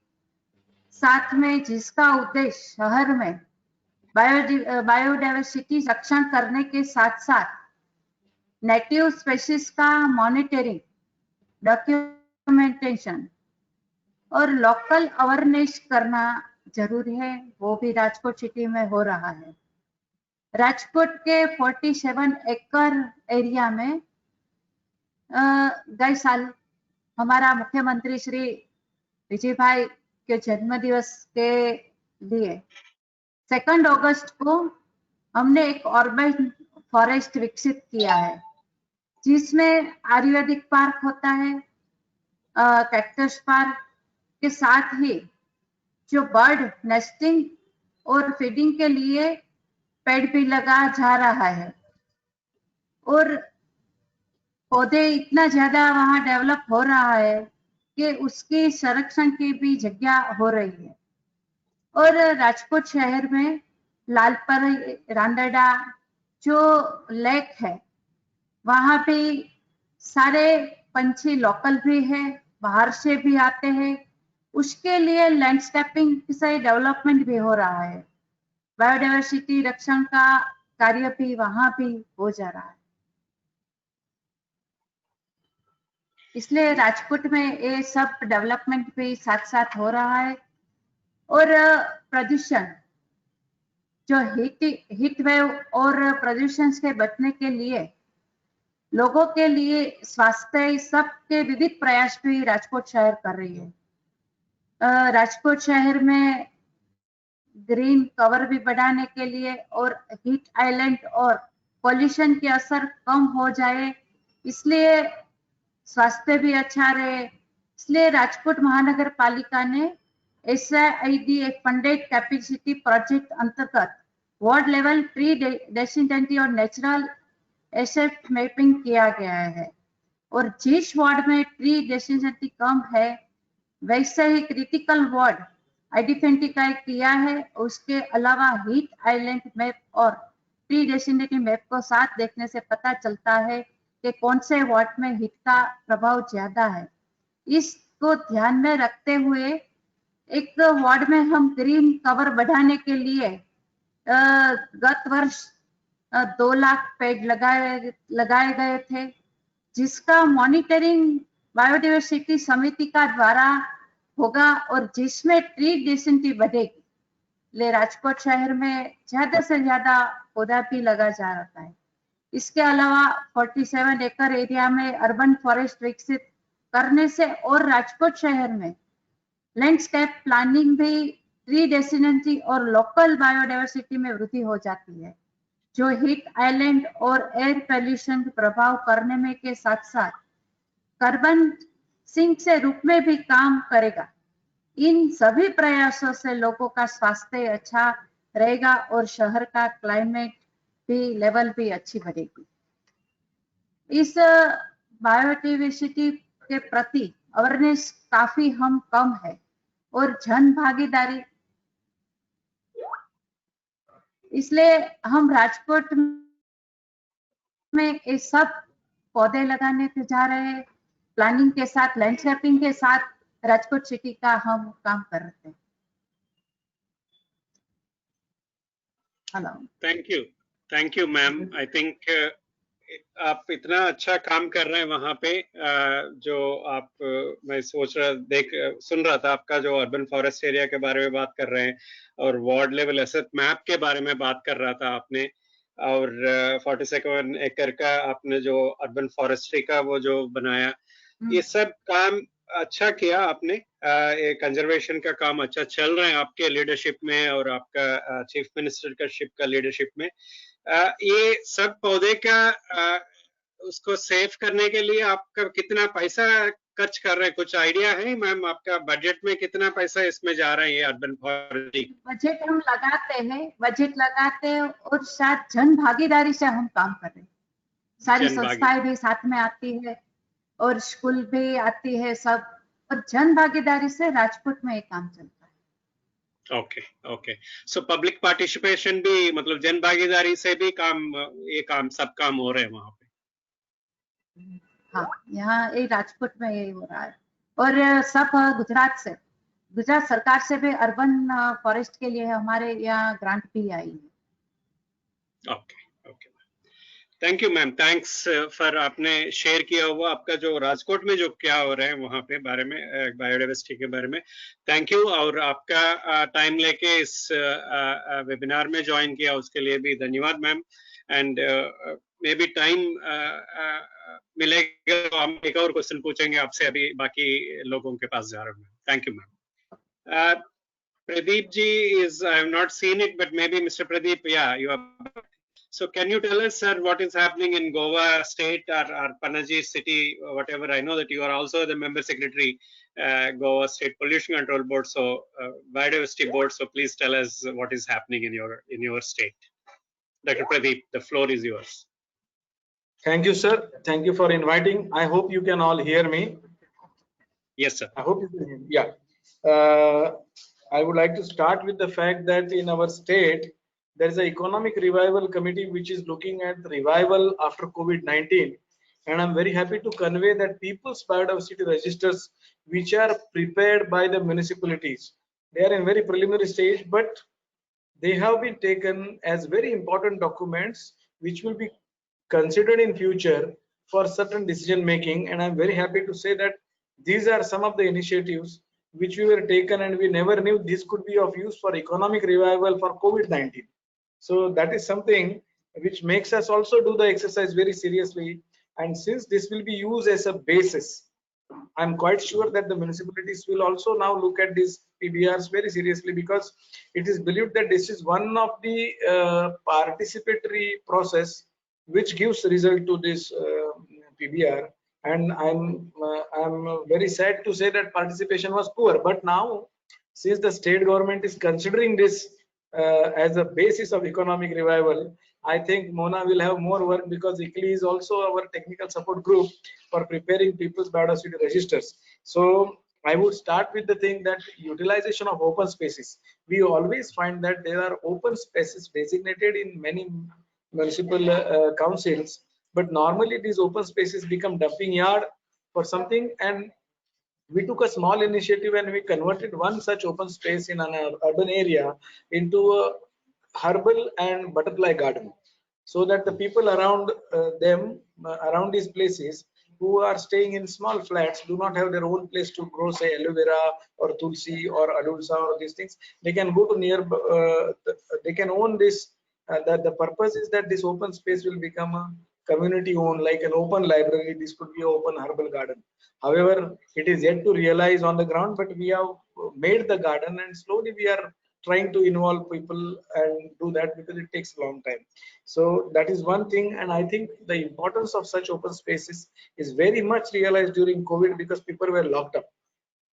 साथ में जिसका उद्देश्य शहर में बायोडायवर्सिटी रक्षण करने के साथ साथ नेटिव स्पीशीज का मॉनिटरिंग, डॉक्यूमेंटेशन और लोकल अवेयरनेस करना जरूरी है, वो भी राजकोट सिटी में हो रहा है। राजकोट के 47 एकड़ एरिया में गए साल हमारा मुख्यमंत्री श्री विजय भाई के जन्म दिवस के लिए 2 अगस्त को हमने एक अर्बन फॉरेस्ट विकसित किया है, जिसमें आयुर्वेदिक पार्क होता है, कैक्टस पार्क के साथ ही जो बर्ड नेस्टिंग और फीडिंग के लिए पेड़ भी लगा जा रहा है और पौधे इतना ज्यादा वहां डेवलप हो रहा है कि उसकी संरक्षण की भी जगह हो रही है। और राजकोट शहर में लालपरी, रांदड़ा जो लेक है, वहां भी सारे पंछी लोकल भी है, बाहर से भी आते हैं, उसके लिए लैंडस्केपिंग से डेवलपमेंट भी हो रहा है, बायोडायवर्सिटी रक्षण का कार्य भी वहां भी हो जा रहा है। इसलिए राजकोट में ये सब डेवलपमेंट भी साथ साथ हो रहा है। और प्रदूषण, जो हीट वेव और प्रदूषण से बचने के लिए लोगों के लिए स्वास्थ्य सबके विविध प्रयास भी राजकोट शहर कर रही है। राजकोट शहर में ग्रीन कवर भी बढ़ाने के लिए और हीट आइलैंड और पॉल्यूशन की असर कम हो जाए, इसलिए स्वास्थ्य भी अच्छा रहे, इसलिए राजकोट महानगर पालिका ने SID एक फंडेड कैपेसिटी प्रोजेक्ट अंतर्गत वार्ड लेवल ट्री डेसिडेंटी और नेचुरल एसेट मैपिंग किया गया है। और जिस वार्ड में ट्री डेसिडेंटी कम है, वैसे ही क्रिटिकल वार्ड आइडेंटिफाई किया है। उसके अलावा हीट आइलैंड मैप और ट्री डेसिडेंटी मैप को साथ देखने से पता चलता है कि कौन से वार्ड में हीट का प्रभाव ज्यादा है। इसको ध्यान में रखते हुए एक वार्ड में हम ग्रीन कवर बढ़ाने के लिए गत वर्ष 2 लाख पेड़ लगाए गए थे, जिसका मॉनिटरिंग बायोडायवर्सिटी समिति का द्वारा होगा और जिसमें ट्री डेंसिटी बढ़ेगी। ले राजकोट शहर में ज्यादा से ज्यादा पौधा भी लगा जा रहा है। इसके अलावा 47 एकड़ एरिया में अर्बन फॉरेस्ट विकसित करने से और राजकोट शहर में लैंडस्केप प्लानिंग भी ट्री डेसिनेंसी और लोकल बायोडायवर्सिटी में वृद्धि हो जाती है, जो हीट आइलैंड और एयर पोल्यूशन प्रभाव करने में के साथ साथ कार्बन सिंक से रूप में भी काम करेगा। इन सभी प्रयासों से लोगों का स्वास्थ्य अच्छा रहेगा और शहर का क्लाइमेट भी लेवल भी अच्छी बढ़ेगी। इस बायोडायवर्सिटी के प्रति अवेयरनेस काफी हम कम है और जन भागीदारी, इसलिए हम राजकोट में ये सब पौधे लगाने के जा रहे हैं। प्लानिंग के साथ, लैंडस्केपिंग के साथ राजकोट सिटी का हम काम कर रहे हैं। Hello, thank you ma'am. I think आप इतना अच्छा काम कर रहे हैं वहाँ पे, जो आप मैं सुन रहा था आपका जो अर्बन फॉरेस्ट एरिया के बारे में बात कर रहे हैं और वार्ड लेवल एसेट मैप के बारे में बात कर रहा था आपने, और 47 एकड़ का आपने जो अर्बन फॉरेस्ट्री का वो जो बनाया, ये सब काम अच्छा किया आपने। ये कंजर्वेशन का काम अच्छा चल रहा है आपके लीडरशिप में और आपका चीफ मिनिस्टर का शिप का लीडरशिप में। ये सब पौधे का उसको सेव करने के लिए आपका कितना पैसा खर्च कर रहे हैं, कुछ आइडिया है मैम? आपका बजट में कितना पैसा इसमें जा रहा है ये अर्बन फॉरेस्ट्री? बजट हम बजट लगाते हैं और साथ जन भागीदारी से हम काम कर रहे हैं। सारी संस्थाएं भी साथ में आती है और स्कूल भी आती है सब, और जन भागीदारी से राजकोट में ये काम चलता है। ओके। सो पब्लिक पार्टिसिपेशन भी, मतलब जन भागीदारी से भी सब काम हो रहे हैं वहाँ पे? हाँ, यहाँ ये राजकोट में यही हो रहा है। और सब गुजरात सरकार से भी अर्बन फॉरेस्ट के लिए हमारे यहाँ ग्रांट भी आई है। Okay. Thank you ma'am, thanks for आपने शेयर किया हुआ आपका जो राजकोट में जो क्या हो रहा है वहाँ पे बारे में, बायोडायवर्सिटी के बारे में। थैंक यू, और आपका टाइम लेके इस वेबिनार में ज्वाइन किया उसके लिए भी धन्यवाद ma'am. And may be time मिलेगा तो हम एक और क्वेश्चन पूछेंगे आपसे, अभी बाकी लोगों के पास जा रहा हूँ। Thank you ma'am. Pradeep ji I have not seen it, but maybe Mr. Pradeep, yeah, you are. So can you tell us, sir, what is happening in Goa state or Panaji city, whatever? I know that you are also the member secretary, Goa State Pollution Control Board, so Biodiversity Board. So please tell us what is happening in your state. Dr. Pradeep, the floor is yours. Thank you, sir. Thank you for inviting. I hope you can all hear me. Yes, sir. I hope you can hear me. Yeah. I would like to start with the fact that in our state, there is an economic revival committee which is looking at the revival after COVID-19. And I'm very happy to convey that people's biodiversity registers, which are prepared by the municipalities, they are in very preliminary stage, but they have been taken as very important documents, which will be considered in future for certain decision making. And I'm very happy to say that these are some of the initiatives which we were taken, and we never knew this could be of use for economic revival for COVID-19. So that is something which makes us also do the exercise very seriously. And since this will be used as a basis, I'm quite sure that the municipalities will also now look at these PBRs very seriously, because it is believed that this is one of the participatory process which gives result to this PBR. And I'm very sad to say that participation was poor. But now, since the state government is considering this as a basis of economic revival, I think Mona will have more work, because ICLEI is also our technical support group for preparing people's biodiversity registers. So I would start with the thing that utilization of open spaces. We always find that there are open spaces designated in many municipal councils, but normally these open spaces become dumping yard for something. And we took a small initiative and we converted one such open space in an urban area into a herbal and butterfly garden, so that the people around around these places who are staying in small flats do not have their own place to grow, say, aloe vera or tulsi or adulsa or these things. They can go to near, they can own this the purpose is that this open space will become a community owned, like an open library. This could be an open herbal garden. However, it is yet to realize on the ground, but we have made the garden, and slowly we are trying to involve people and do that, because it takes a long time. So that is one thing, and I think the importance of such open spaces is very much realized during COVID, because people were locked up.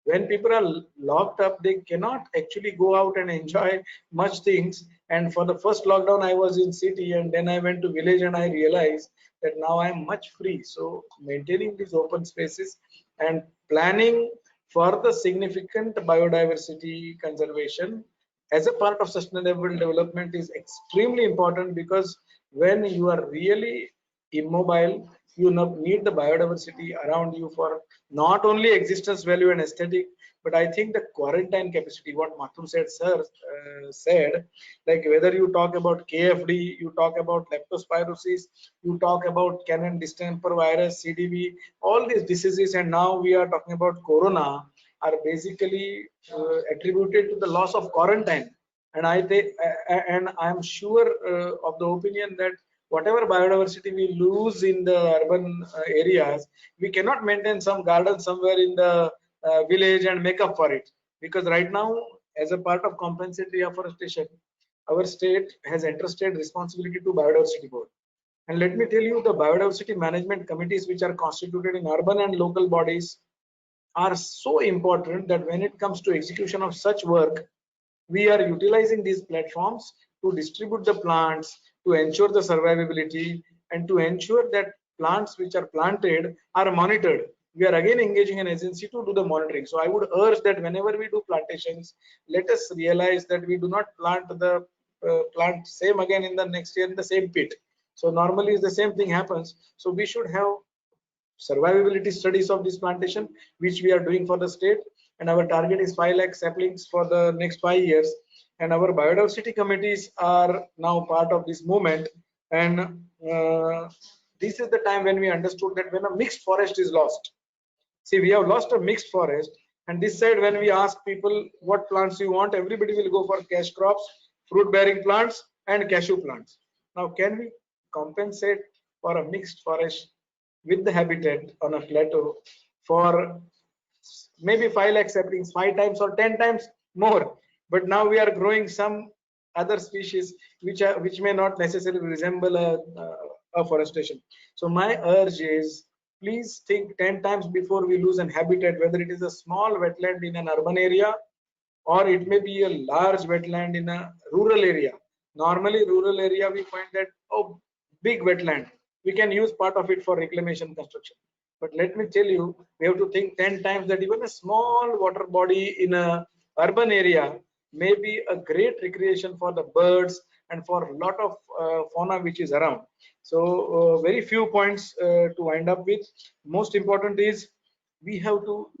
When people are locked up, they cannot actually go out and enjoy much things. And for the first lockdown, I was in city, and then I went to village, and I realized that now I'm much free. So maintaining these open spaces and planning for the significant biodiversity conservation as a part of sustainable development is extremely important, because when you are really immobile, you need the biodiversity around you for not only existence value and aesthetic, but I think the quarantine capacity, what Mathur said, sir, said, like whether you talk about KFD, you talk about leptospirosis, you talk about Canon distemper virus, CDV, all these diseases, and now we are talking about corona, are basically attributed to the loss of quarantine. And I'm sure of the opinion that whatever biodiversity we lose in the urban areas, we cannot maintain some garden somewhere in the village and make up for it. Because right now, as a part of compensatory afforestation, our state has entrusted responsibility to Biodiversity Board. And let me tell you, the biodiversity management committees which are constituted in urban and local bodies are so important that when it comes to execution of such work, we are utilizing these platforms to distribute the plants, to ensure the survivability, and to ensure that plants which are planted are monitored. We are again engaging an agency to do the monitoring. So I would urge that whenever we do plantations, let us realize that we do not plant the plant same again in the next year in the same pit. So normally the same thing happens. So we should have survivability studies of this plantation, which we are doing for the state, and our target is 5 lakh saplings for the next 5 years. And our biodiversity committees are now part of this movement. And this is the time when we understood that when a mixed forest is lost, see, we have lost a mixed forest, and this side, when we ask people what plants you want, everybody will go for cash crops, fruit bearing plants, and cashew plants. Now, can we compensate for a mixed forest with the habitat on a plateau for maybe 5 lakh saplings, 5 times or 10 times more? But now we are growing some other species which may not necessarily resemble a forestation. So my urge is, please think 10 times before we lose an habitat, whether it is a small wetland in an urban area or it may be a large wetland in a rural area. Normally, rural area, we find that, oh, big wetland, we can use part of it for reclamation construction. But let me tell you, we have to think 10 times that even a small water body in a urban area may be a great recreation for the birds and for a lot of fauna which is around. So very few points to wind up with. Most important is we have to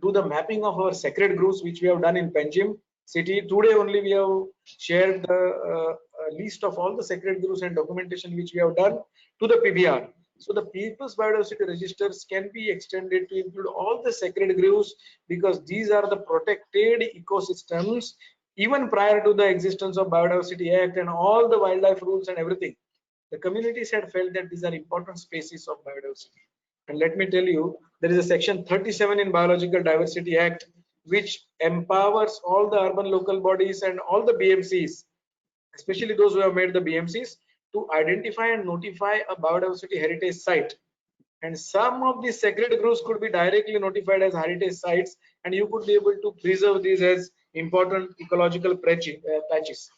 do the mapping of our sacred groves, which we have done in Panjim city. Today only we have shared the list of all the sacred groves and documentation which we have done to the PBR. So the People's Biodiversity Registers can be extended to include all the sacred groves, because these are the protected ecosystems even prior to the existence of Biodiversity Act and all the wildlife rules and everything. The communities had felt that these are important spaces of biodiversity. And let me tell you, there is a section 37 in Biological Diversity Act which empowers all the urban local bodies and all the BMCs, especially those who have made the BMCs, to identify and notify a biodiversity heritage site. And some of these sacred groves could be directly notified as heritage sites, and you could be able to preserve these as important ecological patches.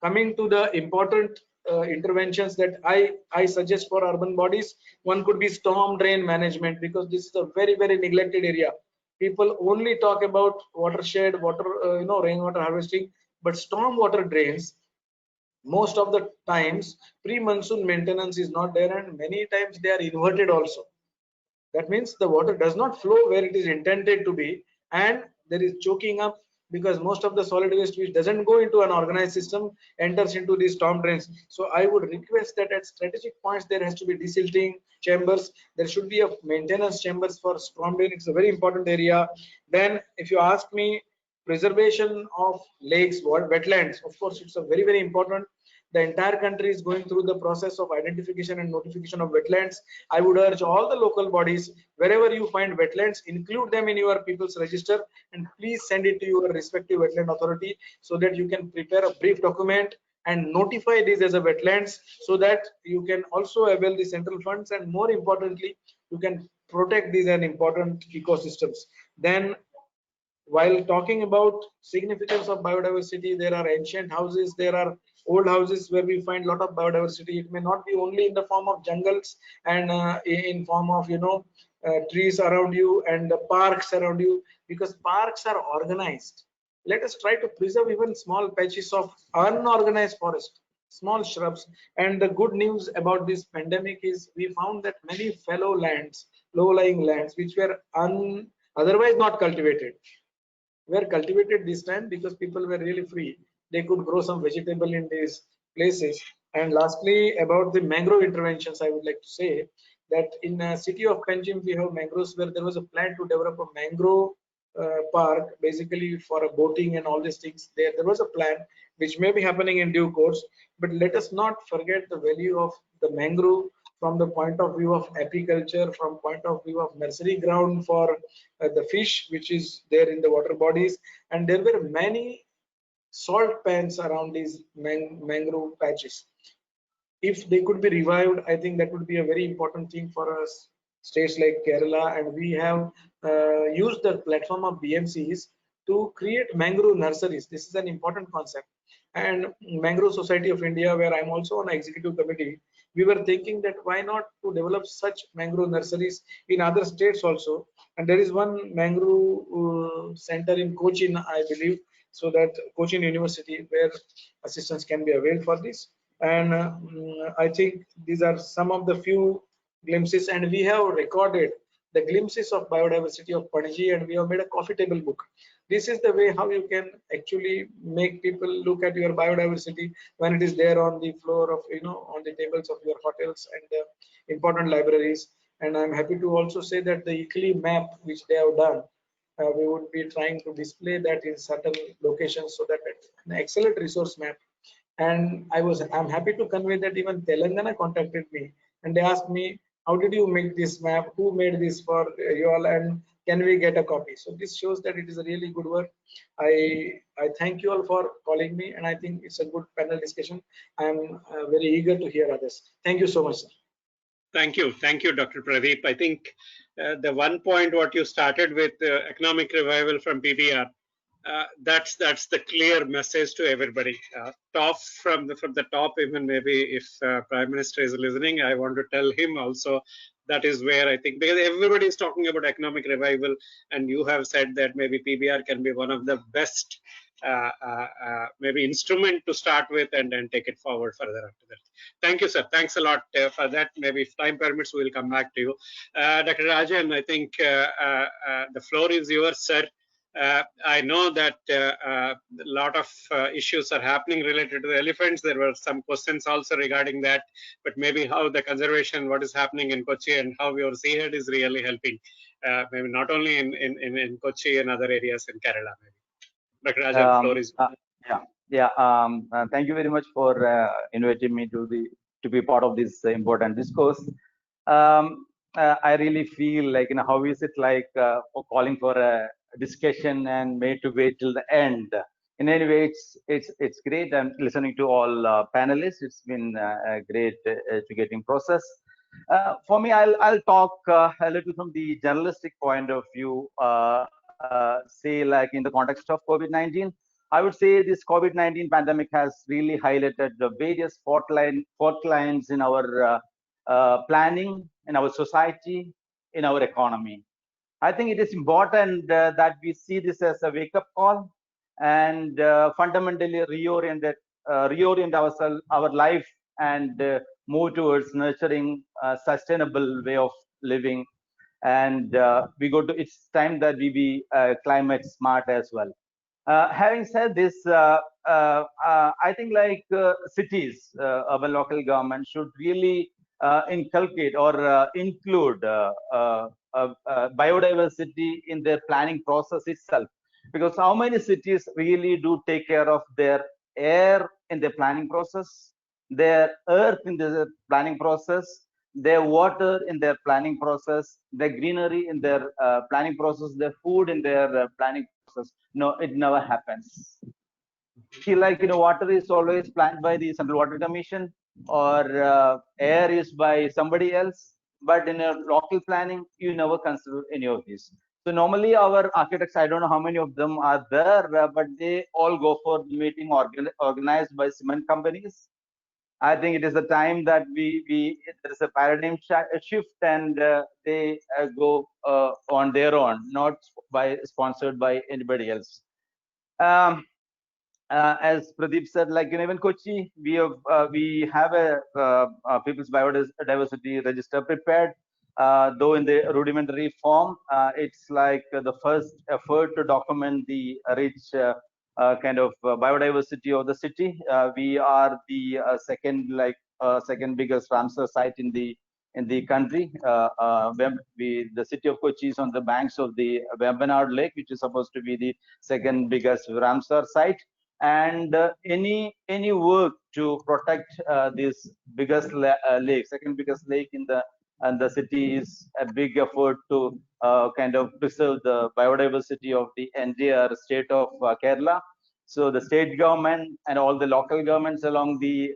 Coming to the important interventions that I suggest for urban bodies, one could be storm drain management, because this is a very, very neglected area. People only talk about watershed, rainwater harvesting, but storm water drains, most of the times pre-monsoon maintenance is not there, and many times they are inverted also. That means the water does not flow where it is intended to be, and there is choking up, because most of the solid waste which doesn't go into an organized system enters into these storm drains. So I would request that at strategic points there has to be desilting chambers. There should be a maintenance chambers for storm drain. It's a very important area. Then if you ask me, preservation of lakes, wetlands, of course it's a very, very important. The entire country is going through the process of identification and notification of wetlands. I would urge all the local bodies, wherever you find wetlands, include them in your people's register, and please send it to your respective wetland authority so that you can prepare a brief document and notify these as a wetlands, so that you can also avail the central funds, and more importantly, you can protect these and important ecosystems. Then, while talking about significance of biodiversity, there are ancient houses, there are old houses where we find a lot of biodiversity. It may not be only in the form of jungles and in form of trees around you and parks around you, because parks are organized. Let us try to preserve even small patches of unorganized forest, small shrubs. And the good news about this pandemic is we found that many fallow lands, low-lying lands, which were otherwise not cultivated, were cultivated this time because people were really free. They could grow some vegetable in these places. And lastly, about the mangrove interventions, I would like to say that in the city of Panjim, we have mangroves, where there was a plan to develop a mangrove park, basically for a boating and all these things. There was a plan which may be happening in due course, but let us not forget the value of the mangrove from the point of view of apiculture, from point of view of nursery ground for the fish which is there in the water bodies. And there were many salt pans around these mangrove patches. If they could be revived, I think that would be a very important thing for us states like Kerala. And we have used the platform of BMCs to create mangrove nurseries. This is an important concept. And Mangrove Society of India, where I'm also on an executive committee, we were thinking that why not to develop such mangrove nurseries in other states also. And there is one mangrove center in Cochin, I believe, so that Cochin University, where assistance can be availed for this. And I think these are some of the few glimpses, and we have recorded the glimpses of biodiversity of Panaji, and we have made a coffee table book. This is the way how you can actually make people look at your biodiversity when it is there on the floor of, on the tables of your hotels and the important libraries. And I'm happy to also say that the ICLEI map which they have done, we would be trying to display that in certain locations, so that it's an excellent resource map. And I'm happy to convey that even Telangana contacted me and they asked me, how did you make this map? Who made this for you all? And can we get a copy? So this shows that it is a really good work. I thank you all for calling me, and I think it's a good panel discussion. I'm very eager to hear others. Thank you so much, sir. Thank you, Dr. Pradeep. I think the one point what you started with, economic revival from PBR, that's the clear message to everybody. Top from the top, even maybe if Prime Minister is listening, I want to tell him also. That is where I think, because everybody is talking about economic revival, and you have said that maybe PBR can be one of the best maybe instrument to start with, and then take it forward further after that. Thank you, sir. Thanks a lot for that. Maybe if time permits, we will come back to you. Dr. Rajan, I think the floor is yours, sir. I know that a lot of issues are happening related to the elephants. There were some questions also regarding that, but maybe how the conservation, what is happening in Kochi, and how your seahead is really helping, maybe not only in Kochi and other areas in Kerala. Maybe. Dr. Rajan, floor is thank you very much for inviting me to be part of this important discourse. I really feel like, how is it like calling for a discussion and made to wait till the end? In any way, it's great. I'm listening to all panelists. It's been a great educating process. For me, I'll talk a little from the journalistic point of view. Say, like in the context of COVID-19, I would say this COVID-19 pandemic has really highlighted the various fault lines in our planning, in our society, in our economy. I think it is important that we see this as a wake-up call and fundamentally reorient our life and move towards nurturing a sustainable way of living. And it's time that we be climate smart as well. Having said this, I think like cities, urban local government should really inculcate or include biodiversity in their planning process itself. Because how many cities really do take care of their air in their planning process? their earth in the planning process, their water in their planning process, their greenery in their planning process, their food in their planning process. No, it never happens. See, like, water is always planned by the Central Water Commission, or air is by somebody else. But in a local planning, you never consider any of these. So normally our architects, I don't know how many of them are there, but they all go for the meeting organized by cement companies. I think it is the time that there is a paradigm shift, and they go on their own, not sponsored by anybody else. As Pradeep said, like in even Kochi, we have a people's biodiversity register prepared, though in the rudimentary form. It's like the first effort to document the rich kind of biodiversity of the city. We are the second biggest Ramsar site in the country. The city of Kochi is on the banks of the Vembanad Lake, which is supposed to be the second biggest Ramsar site. And any work to protect this biggest lake, second biggest lake in the city, is a big effort to kind of preserve the biodiversity of the entire state of Kerala. So the state government and all the local governments along the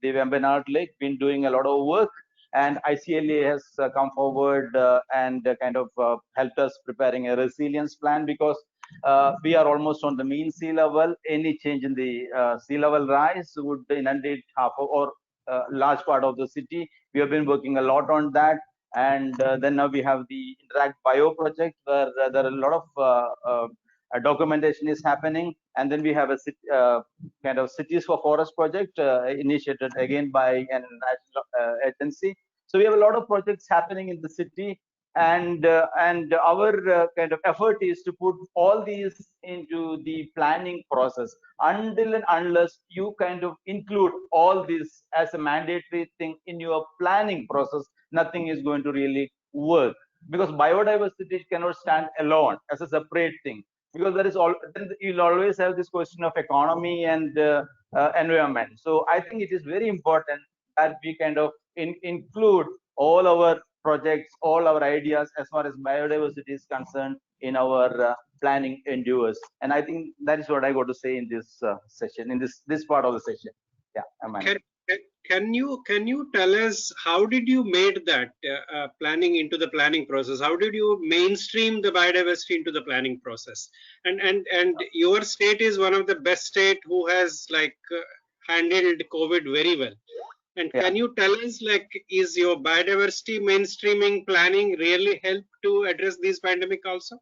Vembanad Lake been doing a lot of work, and ICLA has come forward and kind of helped us preparing a resilience plan, because we are almost on the mean sea level. Any change in the sea level rise would inundate half or large part of the city. We have been working a lot on that. And then now we have the Interact Bio project, where there are a lot of documentation is happening. And then we have a kind of Cities for Forest project initiated again by an national agency. So we have a lot of projects happening in the city, and our kind of effort is to put all these into the planning process. Until and unless you kind of include all this as a mandatory thing in your planning process, nothing is going to really work, because biodiversity cannot stand alone as a separate thing, because you'll always have this question of economy and environment. So I think it is very important that we kind of include all our projects, all our ideas as far as biodiversity is concerned in our planning endeavors. And I think that is what I got to say in this session, in this part of the session. Yeah, Amanda. Can you tell us how did you made that planning into the planning process? How did you mainstream the biodiversity into the planning process? And your state is one of the best state who has handled COVID very well. And can you tell us, is your biodiversity mainstreaming planning really help to address this pandemic also?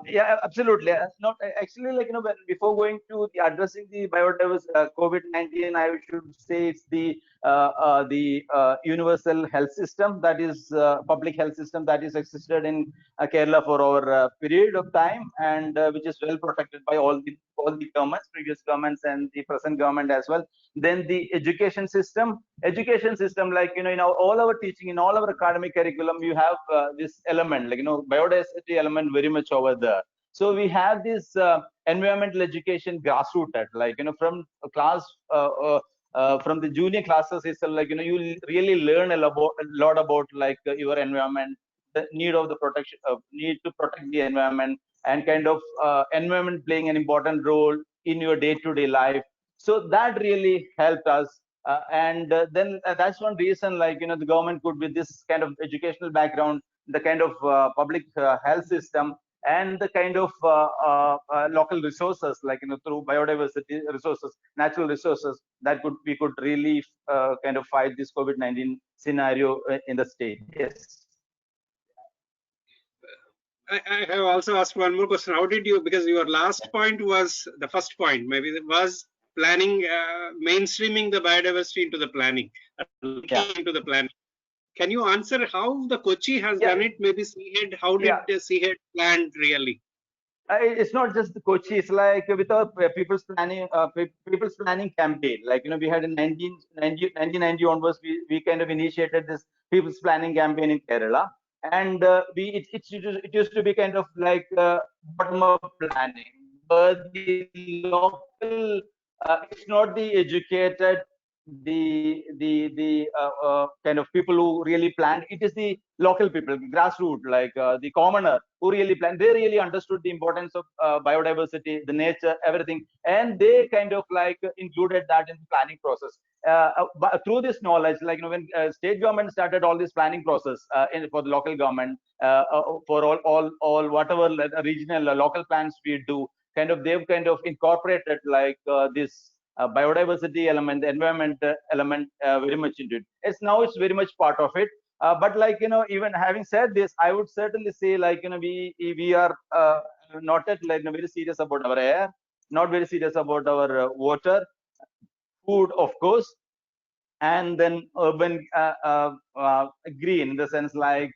Yeah, absolutely. Not actually, before going to addressing the biodiversity COVID-19, I should say it's the universal health system, that is public health system that is existed in Kerala for over a period of time, and which is well protected by all the governments, previous governments and the present government as well. Then the education system, like in all our teaching, in all our academic curriculum, you have this element, biodiversity element very much over there. So we have this environmental education grassrooted, from class from the junior classes itself, you really learn a lot about your environment, the need of the protection, need to protect the environment, and kind of environment playing an important role in your day-to-day life. So that really helped us. And then that's one reason, the government could, with this kind of educational background, the kind of public health system, and the kind of local resources, through biodiversity resources, natural resources, that we could really kind of fight this COVID-19 scenario in the state. Yes. I have also asked one more question. How did you, because your last point was the first point, maybe it was planning, mainstreaming the biodiversity into the planning, into the planning. Can you answer how the Kochi has done it? Maybe Seahead, how did the Seahead plan really? It's not just the Kochi. It's like with our people's planning campaign. We had in 1990 onwards, we kind of initiated this people's planning campaign in Kerala, and it used to be kind of like bottom-up planning, but the local it's not the educated, the kind of people who really plan. It is the local people, grassroots, like the commoner who really plan. They really understood the importance of biodiversity, the nature, everything, and they kind of like included that in the planning process. But through this knowledge, like when state government started all this planning process for the local government, for all whatever regional local plans we do, kind of they've kind of incorporated like this biodiversity element, the environment element very much into it. It's very much part of it. But like even having said this, I would certainly say like we are not at like very serious about our air, not very serious about our water, food, of course, and then urban green in the sense like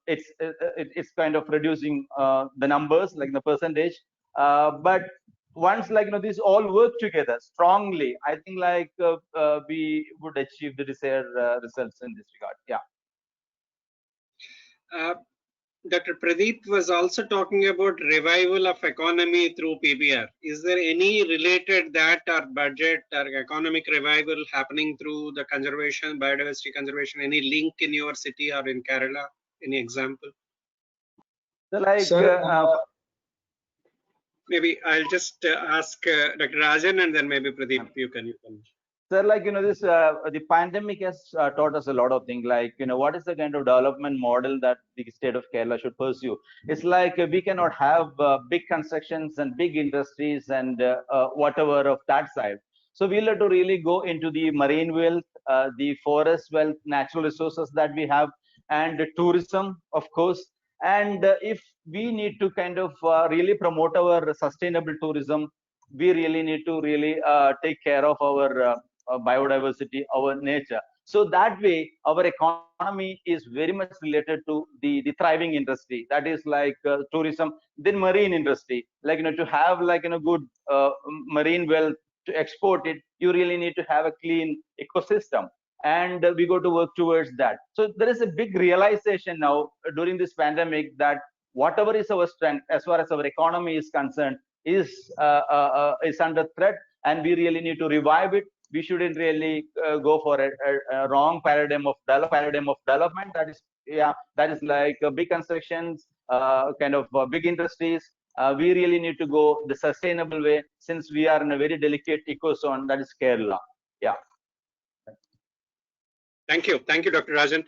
it's kind of reducing the numbers, like the percentage. But once like these all work together strongly, I think like we would achieve the desired results in this regard. Yeah. Dr. Pradeep was also talking about revival of economy through PBR. Is there any related that or budget or economic revival happening through the conservation, biodiversity conservation? Any link in your city or in Kerala? Any example? So like Sir, maybe I'll just ask Dr. Rajan, and then maybe Pradeep, you can. Sir, like this the pandemic has taught us a lot of things. Like what is the kind of development model that the state of Kerala should pursue? It's like we cannot have big constructions and big industries and whatever of that side. So we'll have to really go into the marine wealth, the forest wealth, natural resources that we have, and tourism, of course. And if we need to kind of really promote our sustainable tourism, we really need to really take care of our biodiversity, our nature. So that way, our economy is very much related to the thriving industry. That is like tourism, then marine industry. Like to have like good marine wealth to export it, you really need to have a clean ecosystem, and we go to work towards that. So there is a big realization now during this pandemic that whatever is our strength as far as our economy is concerned is under threat, and we really need to revive it. We shouldn't really go for a wrong paradigm of development. That is like big constructions, kind of big industries. We really need to go the sustainable way, since we are in a very delicate ecozone, that is Kerala. Yeah. Thank you, Dr. Rajan.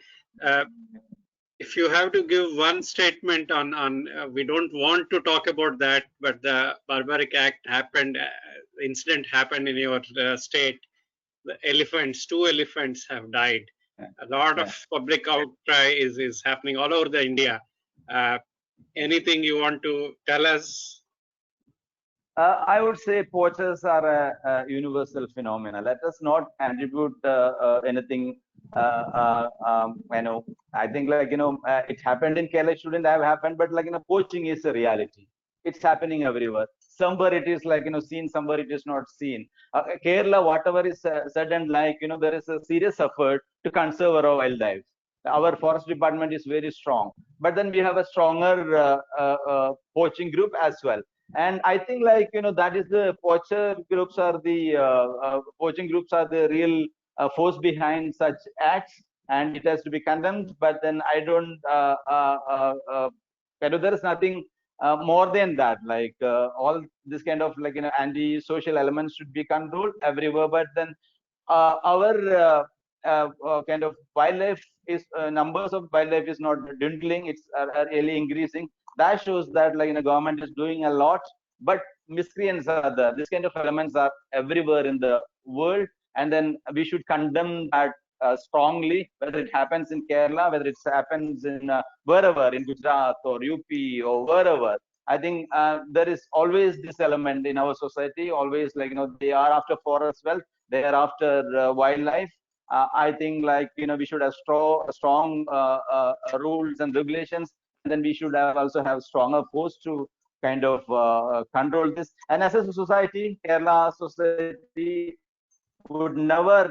If you have to give one statement on we don't want to talk about that, but the barbaric act happened, incident happened in your state. The elephants, 2 elephants have died. A lot of public outcry is happening all over the India. Anything you want to tell us? I would say poachers are a universal phenomena. Let us not attribute anything. I think like it happened in Kerala, it shouldn't have happened, but like poaching is a reality. It's happening everywhere. Somewhere it is like seen, somewhere it is not seen. Kerala, whatever is said, and like there is a serious effort to conserve our wildlife. Our forest department is very strong, but then we have a stronger poaching group as well. And I think like that is the poacher groups are the poaching groups are the real force behind such acts, and it has to be condemned. But then I don't there is nothing more than that. Like all this kind of like anti-social elements should be controlled everywhere. But then our kind of wildlife is numbers of wildlife is not dwindling, it's really increasing. That shows that like government is doing a lot, but miscreants are there. This kind of elements are everywhere in the world, and then we should condemn that strongly, whether it happens in Kerala, whether it happens in wherever, in Gujarat or UP or wherever. I think there is always this element in our society, always like they are after forest wealth, they are after wildlife. I think like we should have strong rules and regulations, and then we should also have stronger force to kind of control this. And as a society, Kerala society would never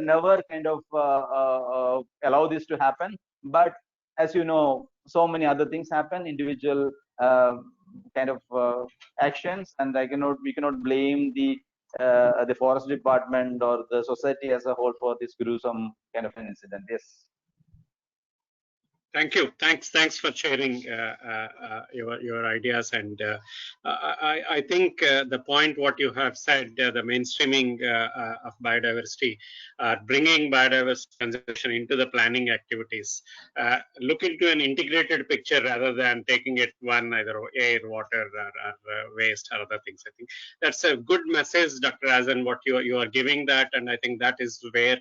kind of allow this to happen. But as you know, so many other things happen, individual kind of actions, and we cannot blame the the forest department or the society as a whole for this gruesome kind of an incident. Yes. Thank you. Thanks for sharing your ideas. And I think the point what you have said, the mainstreaming of biodiversity, bringing biodiversity conservation into the planning activities, look into an integrated picture rather than taking it one either air, water, or waste or other things. I think that's a good message, Dr. Razan, what you are giving that, and I think that is where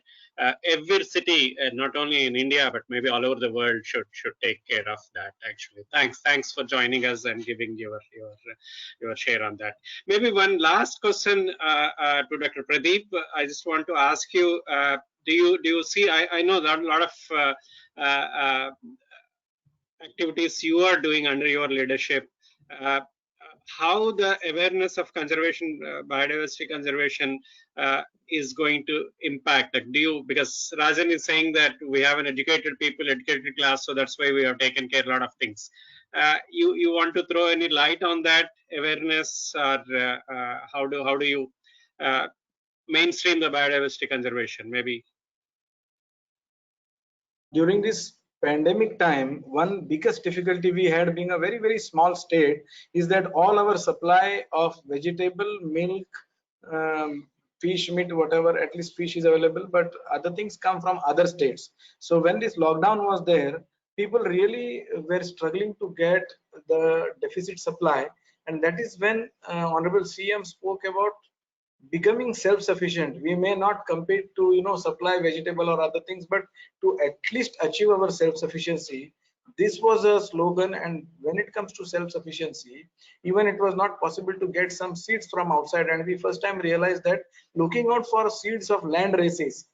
every city, not only in India but maybe all over the world, should take care of that. Actually, thanks for joining us and giving your share on that. Maybe one last question to Dr. Pradeep. I just want to ask you: do you see? I know that a lot of activities you are doing under your leadership. How the awareness of conservation, biodiversity conservation, is going to impact? Like, because Rajan is saying that we have an educated class, so that's why we have taken care of a lot of things. You want to throw any light on that awareness, or how do you mainstream the biodiversity conservation? Maybe during this pandemic time, one biggest difficulty we had, being a very small state, is that all our supply of vegetable, milk, fish, meat, whatever, at least fish is available, but other things come from other states. So when this lockdown was there, people really were struggling to get the deficit supply, and that is when Honorable CM spoke about becoming self-sufficient. We may not compete to supply vegetable or other things, but to at least achieve our self-sufficiency. This was a slogan. And when it comes to self-sufficiency, even it was not possible to get some seeds from outside, and we first time realized that looking out for seeds of land races,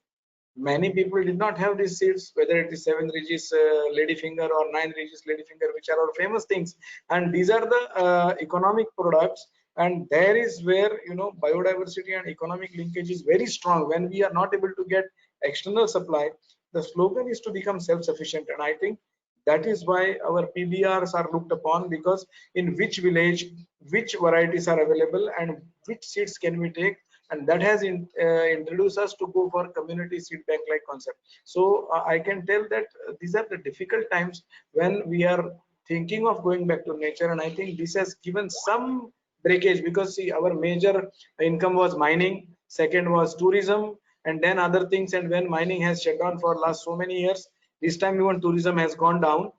many people did not have these seeds, whether it is 7 Regis ladyfinger or 9 Regis ladyfinger, which are our famous things, and these are the economic products. And there is where biodiversity and economic linkage is very strong. When we are not able to get external supply, the slogan is to become self-sufficient. And I think that is why our PBRs are looked upon, because in which village which varieties are available and which seeds can we take, and that has introduced us to go for community seed bank like concept. So I can tell that these are the difficult times when we are thinking of going back to nature. And I think this has given some breakage, because see, our major income was mining, second was tourism, and then other things. And when mining has shut down for last so many years, this time even tourism has gone down.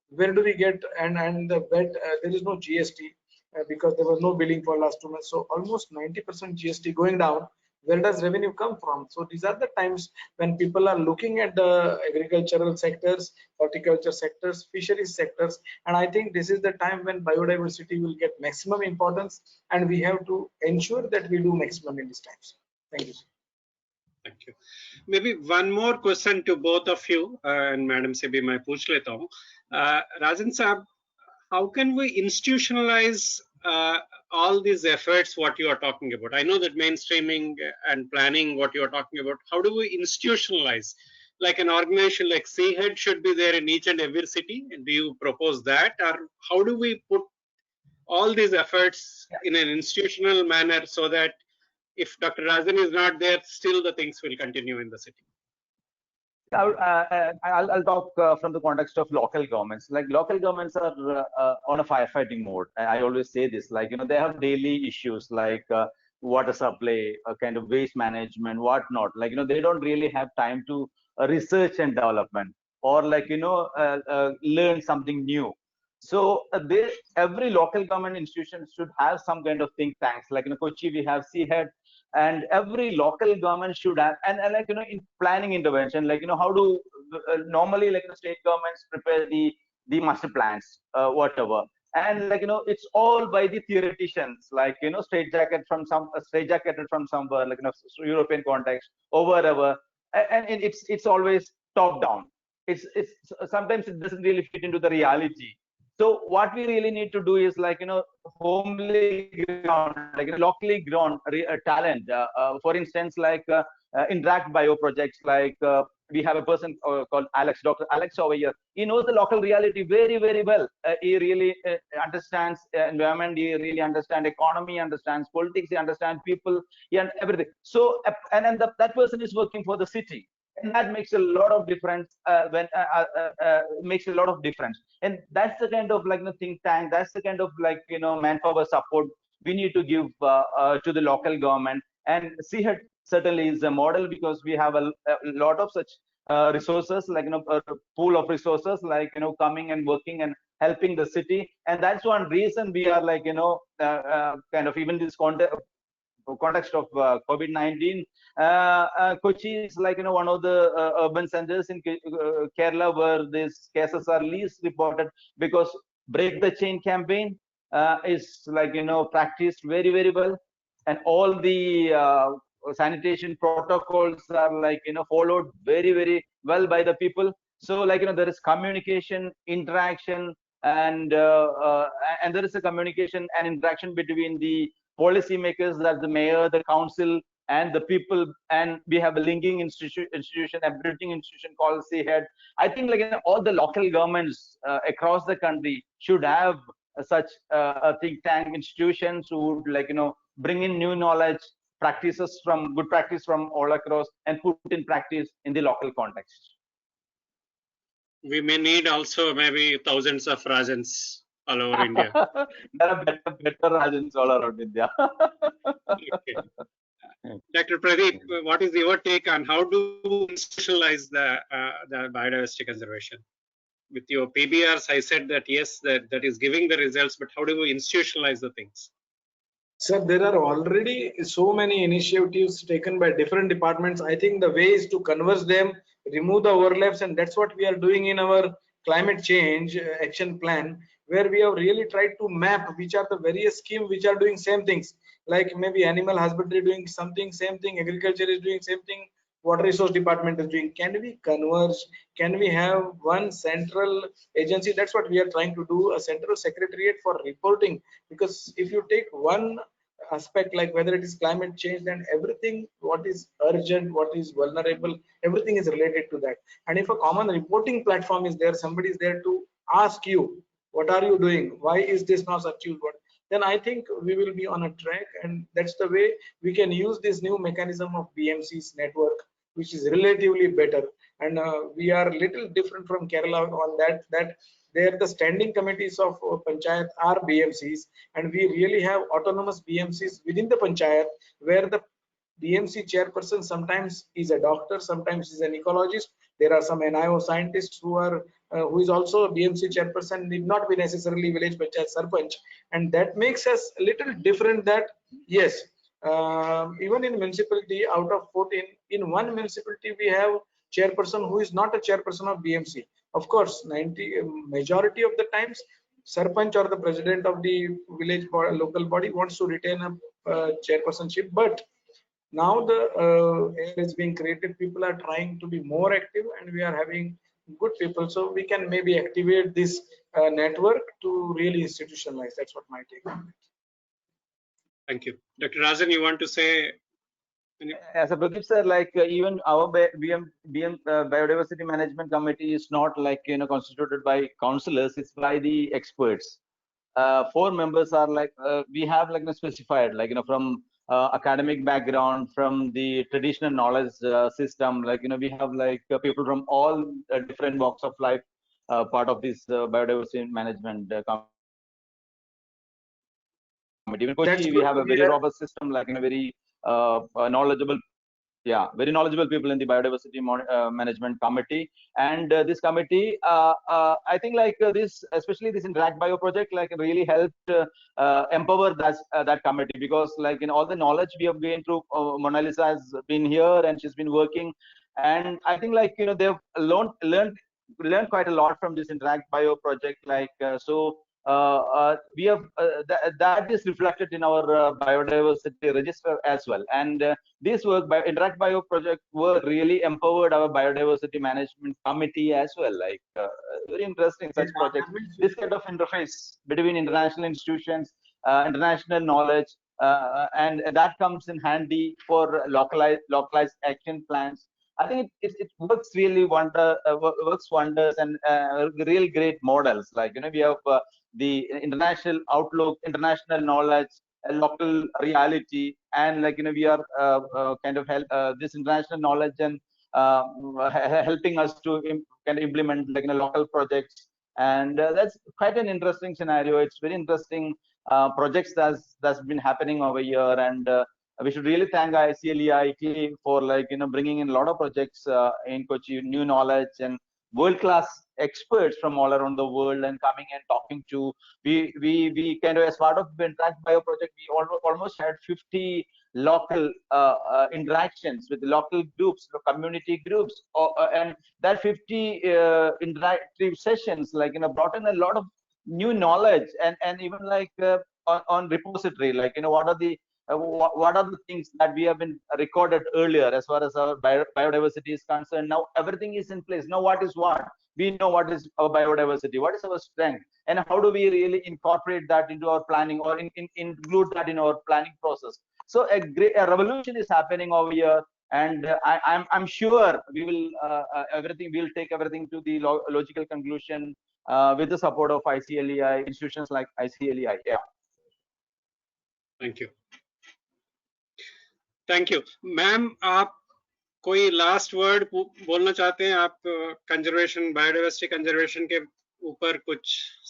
Where do we get? And the there is no GST, because there was no billing for last 2 months. So almost 90% GST going down. Where does revenue come from? So these are the times when people are looking at the agricultural sectors, horticulture sectors, fisheries sectors. And I think this is the time when biodiversity will get maximum importance, and we have to ensure that we do maximum in these times. Thank you. Thank you. Maybe one more question to both of you, and Madam se bhi main pooch leta hu. Rajan Saab, how can we institutionalize all these efforts what you are talking about? I know that mainstreaming and planning what you are talking about, how do we institutionalize? Like an organization like CHED should be there in each and every city. Do you propose that? Or how do we put all these efforts in an institutional manner so that if Dr. Rajan is not there, still the things will continue in the city? I'll talk from the context of local governments. Like, local governments are on a firefighting mode. I always say this, like, they have daily issues like water supply, kind of waste management, whatnot. Like, they don't really have time to research and development, or like, learn something new. So every local government institution should have some kind of think tanks. Like in Kochi, we have CHED, and every local government should have, and like, in planning intervention, like, how do normally, like, state governments prepare the master plans, whatever, and like, it's all by the theoreticians, like, straitjacketed from somewhere, like, European context or wherever, and it's always top down. It's sometimes it doesn't really fit into the reality. So what we really need to do is, like, homely ground, like locally grown talent. For instance, like Interact Bio projects, like we have a person called Alex, Dr. Alex over here. He knows the local reality very, very well. He really understands environment. He really understands economy, understands politics, he understands people, and everything. So, and then that person is working for the city. And that makes a lot of difference makes a lot of difference. And that's the kind of think tank, that's the kind of manpower support we need to give to the local government. And CHED certainly is a model, because we have a lot of such resources, a pool of resources, coming and working and helping the city. And that's one reason we are kind of, even this context of COVID-19, Kochi is one of the urban centers in Kerala where these cases are least reported, because break the chain campaign is practiced very, very well, and all the sanitation protocols are followed very, very well by the people. So there is communication, interaction, and there is a communication and interaction between the policymakers, that's the mayor, the council, and the people. And we have a linking institution, a bridging institution called CHED. I think all the local governments across the country should have such think tank institutions who would bring in new knowledge, practices from good practice from all across, and put in practice in the local context. We may need also maybe thousands of Rajans all over India. There are better Rajans all around India. Okay. Dr. Pradeep, what is your take on how do you institutionalize the biodiversity conservation? With your PBRs, I said that yes, that is giving the results, but how do we institutionalize the things? Sir, there are already so many initiatives taken by different departments. I think the way is to converge them, remove the overlaps, and that's what we are doing in our climate change action plan, where we have really tried to map which are the various schemes which are doing same things, like maybe animal husbandry doing something, same thing, agriculture is doing same thing, water resource department is doing. Can we converge? Can we have one central agency? That's what we are trying to do, a central secretariat for reporting. Because if you take one aspect, like whether it is climate change, then everything what is urgent, what is vulnerable, everything is related to that. And if a common reporting platform is there, somebody is there to ask you, what are you doing? Why is this not achieved? Then I think we will be on a track, and that's the way we can use this new mechanism of BMC's network, which is relatively better. And we are little different from Kerala on that there the standing committees of panchayat are BMCs, and we really have autonomous BMCs within the panchayat, where the BMC chairperson sometimes is a doctor, sometimes is an ecologist. There are some NIO scientists who is also a BMC chairperson, need not be necessarily village panchayat sarpanch, and that makes us a little different. That yes, even in municipality, out of 14, in one municipality we have chairperson who is not a chairperson of BMC. Of course, majority of the times, sarpanch or the president of the village local body wants to retain a chairpersonship, but now the air is being created, people are trying to be more active, and we are having good people, so we can maybe activate this network to really institutionalize. That's what my take on it. Thank you. Dr. Rajan, you want to say? As a Pradeep sir, even our biodiversity management committee is not constituted by councillors, it's by the experts. 4 members are we have specified from academic background, from the traditional knowledge system, we have people from all different walks of life part of this biodiversity management committee. Even Kochi, we have a very robust system, very knowledgeable, very knowledgeable people in the biodiversity management committee. And this committee, I think this, especially this Interact Bio project, really helped empower that committee, because all the knowledge we have gained through Mona Lisa has been here and she's been working, and I think they've learned quite a lot from this Interact Bio project. We have that is reflected in our biodiversity register as well. And this work by Interact Bio project work really empowered our biodiversity management committee as well. Very interesting such projects. This kind of interface between international institutions, international knowledge, and that comes in handy for localized action plans. I think it works really works wonders, and real great models. Like, we have the international outlook, international knowledge, local reality, and like, we are kind of help this international knowledge and helping us to kind of implement like local projects, and that's quite an interesting scenario. It's very interesting projects that's been happening over here, and we should really thank ICLEI for like bringing in a lot of projects in Kochi, new knowledge and world-class experts from all around the world, and coming and talking to. We kind of, as part of the Interact Bio project, we almost had 50 local interactions with local groups, community groups, and that 50 interactive sessions like brought in a lot of new knowledge, and even like on repository, like what are the things that we have been recorded earlier as far as our biodiversity is concerned. Now everything is in place. Now what is what? We know what is our biodiversity, what is our strength, and how do we really incorporate that into our planning, or include that in our planning process. So a revolution is happening over here, and I'm sure we will we'll take everything to the logical conclusion with the support of ICLEI, institutions like ICLEI. Yeah. Thank you ma'am. आप कोई last word बोलना चाहते हैं? आप conservation, biodiversity conservation के ऊपर कुछ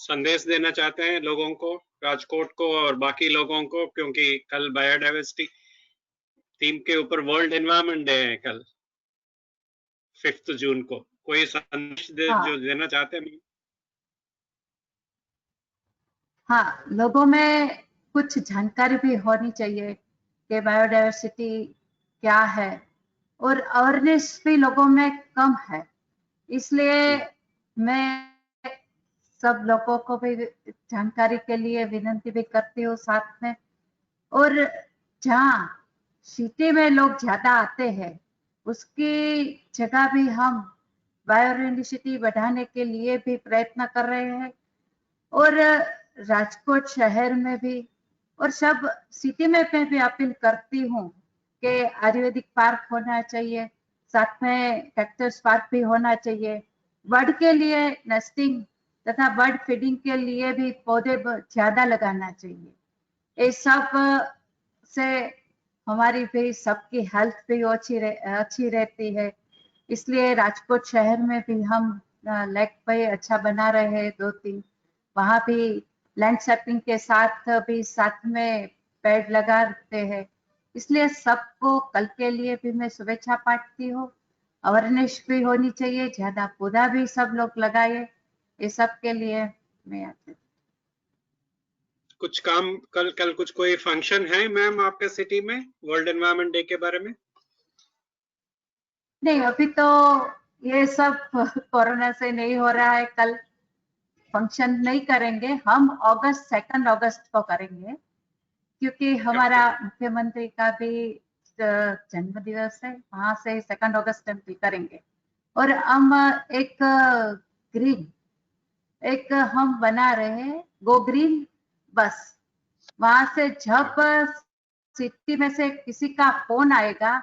संदेश देना चाहते हैं लोगों को, राजकोट को और बाकी लोगों को, क्योंकि कल बायोडाइवर्सिटी थीम के ऊपर वर्ल्ड एनवायरनमेंट डे है कल 5 जून को. कोई संदेश जो देना चाहते हैं? हाँ, लोगों में कुछ जानकारी भी होनी चाहिए कि बायोडाइवर्सिटी क्या है, और अवेयरनेस भी लोगों में कम है. इसलिए मैं सब लोगों को भी जानकारी के लिए विनती भी करती हूँ साथ में. और जहाँ सिटी में लोग ज्यादा आते हैं उसकी जगह भी हम बायोडाइवर्सिटी बढ़ाने के लिए भी प्रयत्न कर रहे हैं, और राजकोट शहर में भी, और सब सिटी में मैं भी अपील करती हूँ कि आयुर्वेदिक पार्क होना चाहिए, साथ में कैक्टस पार्क भी होना चाहिए. बर्ड के लिए नेस्टिंग तथा बर्ड फीडिंग के लिए भी पौधे ज्यादा लगाना चाहिए. ये सब से हमारी भी सबकी हेल्थ भी अच्छी रहती है. इसलिए राजकोट शहर में भी हम लेक पे अच्छा बना रहे हैं 2-3. वहां भी लैंडस्केपिंग के साथ भी साथ में पेड़ लगाते हैं. इसलिए सबको कल के लिए भी मैं शुभेच्छा पाठती हूँ. अवेयरनेस भी होनी चाहिए, ज्यादा पौधा भी सब लोग लगाए. ये सब के लिए मैं कुछ काम कल कुछ कोई फंक्शन है मैम आपके सिटी में वर्ल्ड एनवायरनमेंट डे के बारे में? नहीं, अभी तो ये सब कोरोना से नहीं हो रहा है. कल फंक्शन नहीं करेंगे हम, 2 अगस्त को करेंगे, क्योंकि हमारा मुख्यमंत्री का भी जन्म दिवस है. वहां से 2 अगस्त भी करेंगे. और हम एक हम बना रहे हैं गो ग्रीन बस. वहां से जब सिटी में से किसी का फोन आएगा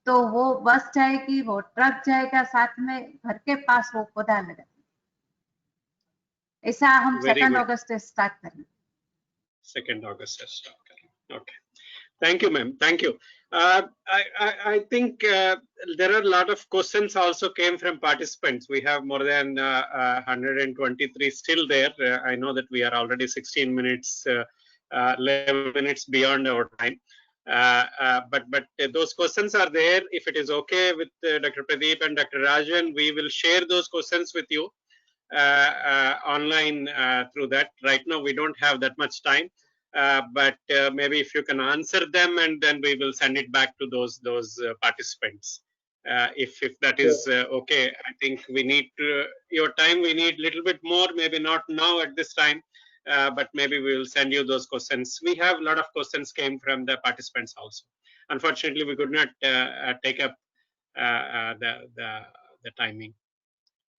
तो वो बस जाएगी, वो ट्रक जाएगा, साथ में घर के पास वो पौधा लगा. ऐसा हम 2 अगस्त से स्टार्ट करेंगे. 2 अगस्त से स्टार्ट करेंगे. Okay, thank you ma'am, thank you. I think there are a lot of questions also came from participants. We have more than 123 still there. I know that we are already 16 minutes 11 minutes beyond our time, but those questions are there. If it is okay with Dr. Pradeep and Dr. Rajan, we will share those questions with you online through that. Right now we don't have that much time, but maybe if you can answer them, and then we will send it back to those participants. If that is okay. I think we need your time. We need a little bit more, maybe not now at this time, but maybe we will send you those questions. We have a lot of questions came from the participants also. Unfortunately, we could not take up the timing.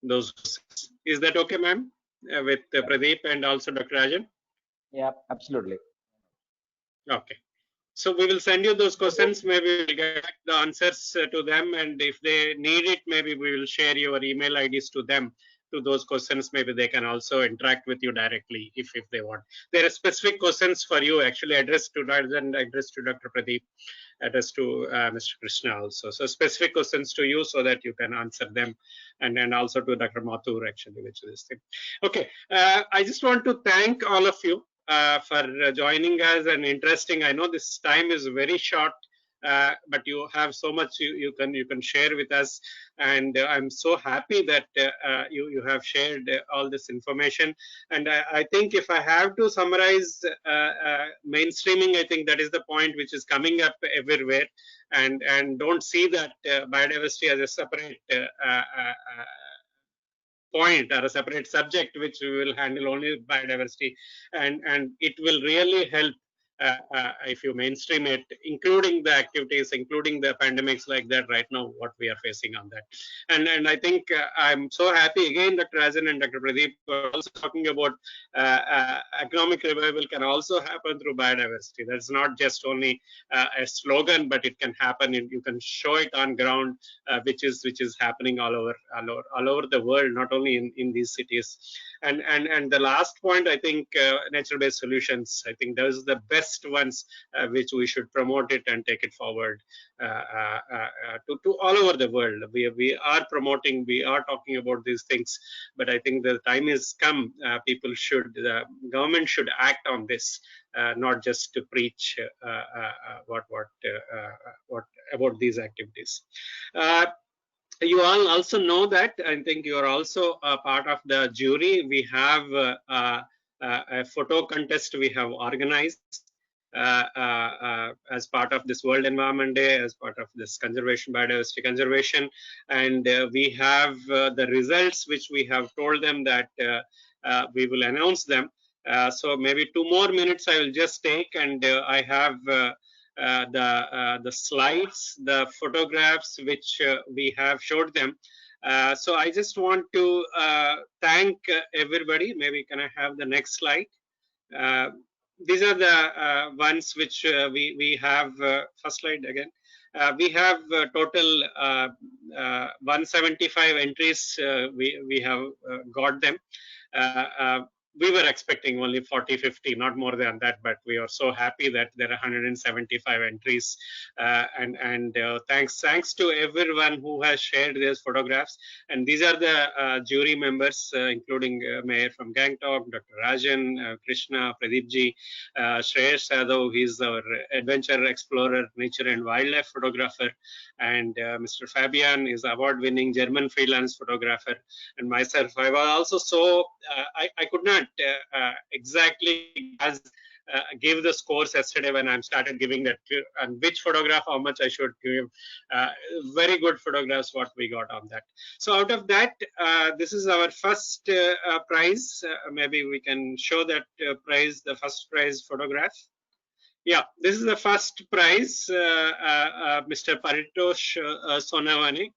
Those questions. Is that okay, ma'am? With Pradeep and also Dr. Rajan? Yeah, absolutely. Okay. So we will send you those questions. Maybe we'll get the answers to them, and if they need it, maybe we will share your email IDs to them, to those questions. Maybe they can also interact with you directly if they want. There are specific questions for you, actually addressed to Rajan, addressed to Dr. Pradeep, addressed to Mr. Krishna also. So specific questions to you so that you can answer them, and also to Dr. Mathur, actually, which is this thing. Okay, I just want to thank all of you for joining us and interesting. I know this time is very short, but you have so much you can share with us, and I'm so happy that you have shared all this information. And I think if I have to summarize mainstreaming, I think that is the point which is coming up everywhere, and don't see that biodiversity as a separate point or a separate subject which we will handle only biodiversity, and it will really help if you mainstream it, including the activities, including the pandemics like that right now, what we are facing on that. And I think I'm so happy again, Dr. Rajan and Dr. Pradeep are also talking about economic revival can also happen through biodiversity. That's not just only a slogan, but it can happen. You can show it on ground, which is happening all over the world, not only in these cities. And the last point, I think nature-based solutions, I think those are the best ones which we should promote it and take it forward to all over the world. We are promoting, we are talking about these things, but I think the time has come. People should, the government should act on this, not just to preach what about these activities. You all also know that, I think you are also a part of the jury. We have a photo contest we have organized as part of this World Environment Day, as part of this conservation, biodiversity conservation. And we have the results which we have told them that we will announce them. So maybe 2 more minutes I will just take, and I have the slides, the photographs which we have showed them. So I just want to thank everybody. Maybe can I have the next slide? These are the ones which we have. First slide again. We have total 175 entries. We have got them. We were expecting only 40, 50, not more than that, but we are so happy that there are 175 entries. And thanks to everyone who has shared their photographs. And these are the jury members, including Mayor from Gangtok, Dr. Rajan, Krishna, Pradeepji, Shreyash Sadhav, he's our adventure explorer, nature and wildlife photographer, and Mr. Fabian is award-winning German freelance photographer, and myself. I was also so I could not exactly give the scores yesterday when I started giving that, and which photograph how much I should give. Very good photographs what we got on that. So out of that, this is our first prize. Maybe we can show that prize, the first prize photograph. Yeah, this is the first prize, Mr. Paritosh Sonavani,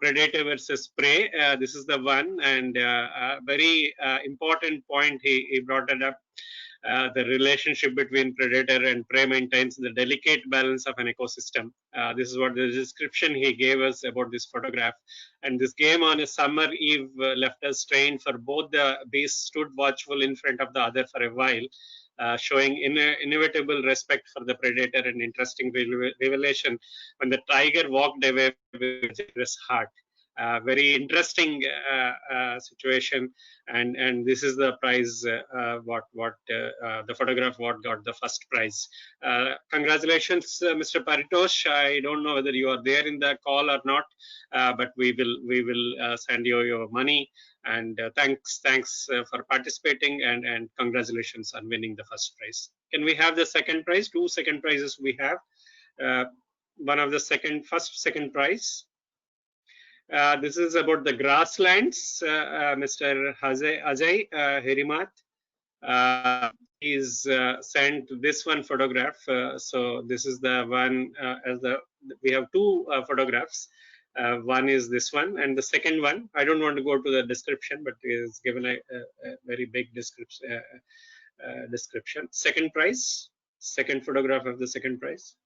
predator versus prey. This is the one, and a very important point he brought it up. The relationship between predator and prey maintains the delicate balance of an ecosystem. This is what the description he gave us about this photograph. And this game on a summer eve left us strained, for both the beasts stood watchful in front of the other for a while, showing inevitable respect for the predator, and interesting revelation when the tiger walked away with a generous heart. Very interesting situation, and this is the prize. The photograph what got the first prize. Congratulations, Mr. Paritosh. I don't know whether you are there in the call or not, but we will send you your money. And thanks for participating, and congratulations on winning the first prize. Can we have the second prize? 2 second prizes we have. One of the second prize. This is about the grasslands. Mr. Ajay Herimath is sent this one photograph. So this is the one. We have 2 photographs. One is this one, and the second one, I don't want to go to the description, but it is given a very big description. Second prize. Second photograph of the second prize.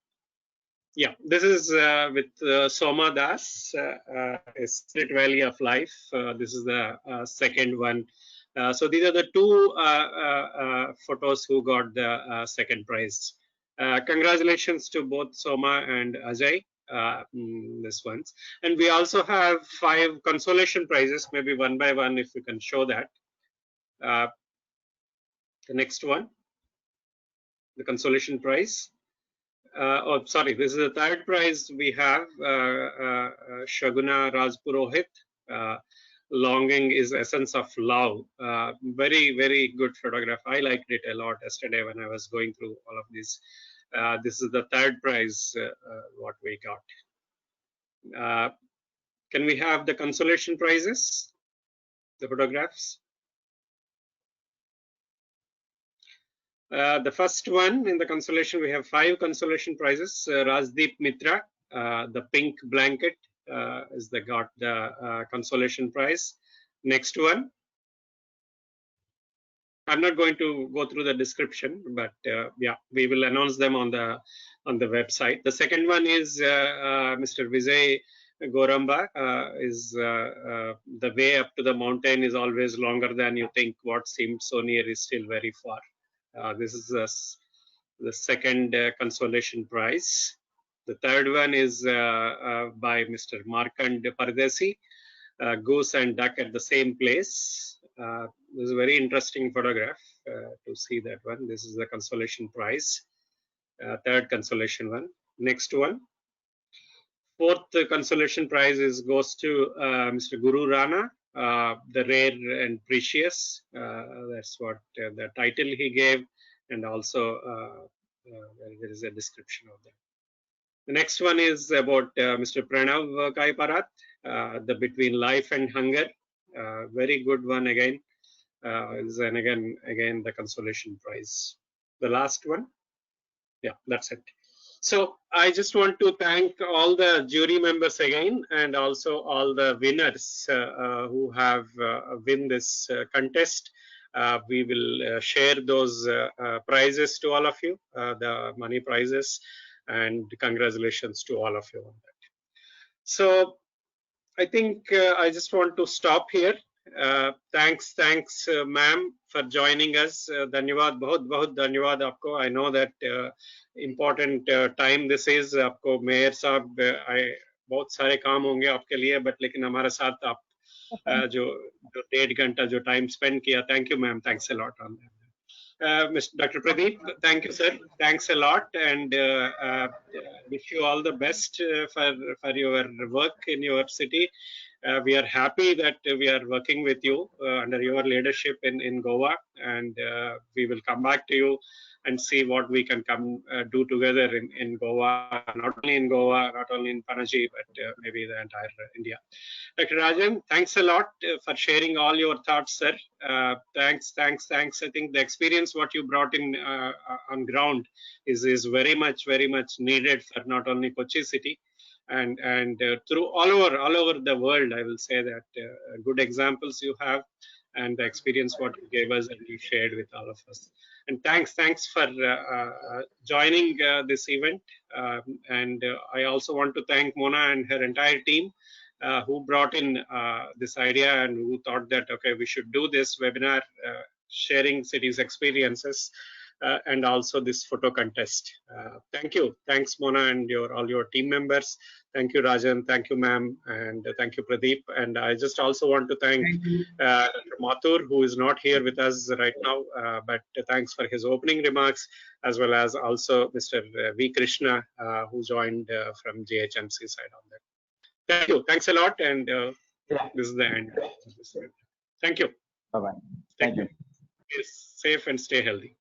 Yeah, this is with Soma Das, Spirit Valley of Life. This is the second one. So these are the two photos who got the second prize. Congratulations to both Soma and Ajay. This ones, and we also have 5 consolation prizes, maybe one by one if we can show that. The next one, the consolation prize. Oh, sorry, this is the third prize we have. Shaguna Rajpurohit, Longing is Essence of Love. Very, very good photograph. I liked it a lot yesterday when I was going through all of this. This is the third prize what we got. Can we have the consolation prizes, the photographs? The first one in the consolation, we have 5 consolation prizes. Rajdeep Mitra, the pink blanket is got the consolation prize. Next one, I'm not going to go through the description, but yeah, we will announce them on the website. The second one is Mr. Vijay Goramba. Is the way up to the mountain is always longer than you think. What seemed so near is still very far. This is the second consolation prize. The third one is by Mr. Markand Pardesi, Goose and Duck at the same place. This is a very interesting photograph to see that one. This is the consolation prize, third consolation one. Next one. Fourth consolation prize goes to Mr. Guru Rana, the rare and precious. That's what the title he gave, and also there is a description of that. The next one is about Mr. Pranav Kaiparat, the Between Life and Hunger. Very good one again. And again the consolation prize. The last one. Yeah, that's it. So I just want to thank all the jury members again, and also all the winners who have win this contest. We will share those prizes to all of you, the money prizes, and congratulations to all of you on that. So I think I just want to stop here. Thanks, ma'am, for joining us. Dhanyawad, बहुत धन्यवाद आपको. I know that important time this is. आपको mayor साहब बहुत सारे काम होंगे आपके लिए, but लेकिन हमारे साथ आप जो 1.5 घंटा जो time spend किया. Thank you, ma'am. Thanks a lot on that. Mr. Dr. Pradeep, thank you, sir. Thanks a lot, and wish you all the best for your work in your city. We are happy that we are working with you under your leadership in Goa, and we will come back to you and see what we can do together in Goa, not only in Goa, not only in Panaji, but maybe the entire India. Dr. Rajan, thanks a lot for sharing all your thoughts, sir. Thanks. I think the experience what you brought in on ground is very much needed for not only Kochi city, and through all over the world. I will say that good examples you have, and the experience what you gave us and you shared with all of us. And thanks for joining this event. And I also want to thank Mona and her entire team who brought in this idea and who thought that, okay, we should do this webinar, sharing cities experiences, and also this photo contest. Thank you. Thanks, Mona, and all your team members. Thank you, Rajan. Thank you, ma'am. And thank you, Pradeep. And I just also want to thank Dr. Mathur, who is not here with us right now, but thanks for his opening remarks, as well as also Mr. V. Krishna, who joined from JHMC side on that. Thank you. Thanks a lot. And this is the end. Thank you. Bye-bye. Thank you. Stay safe and stay healthy.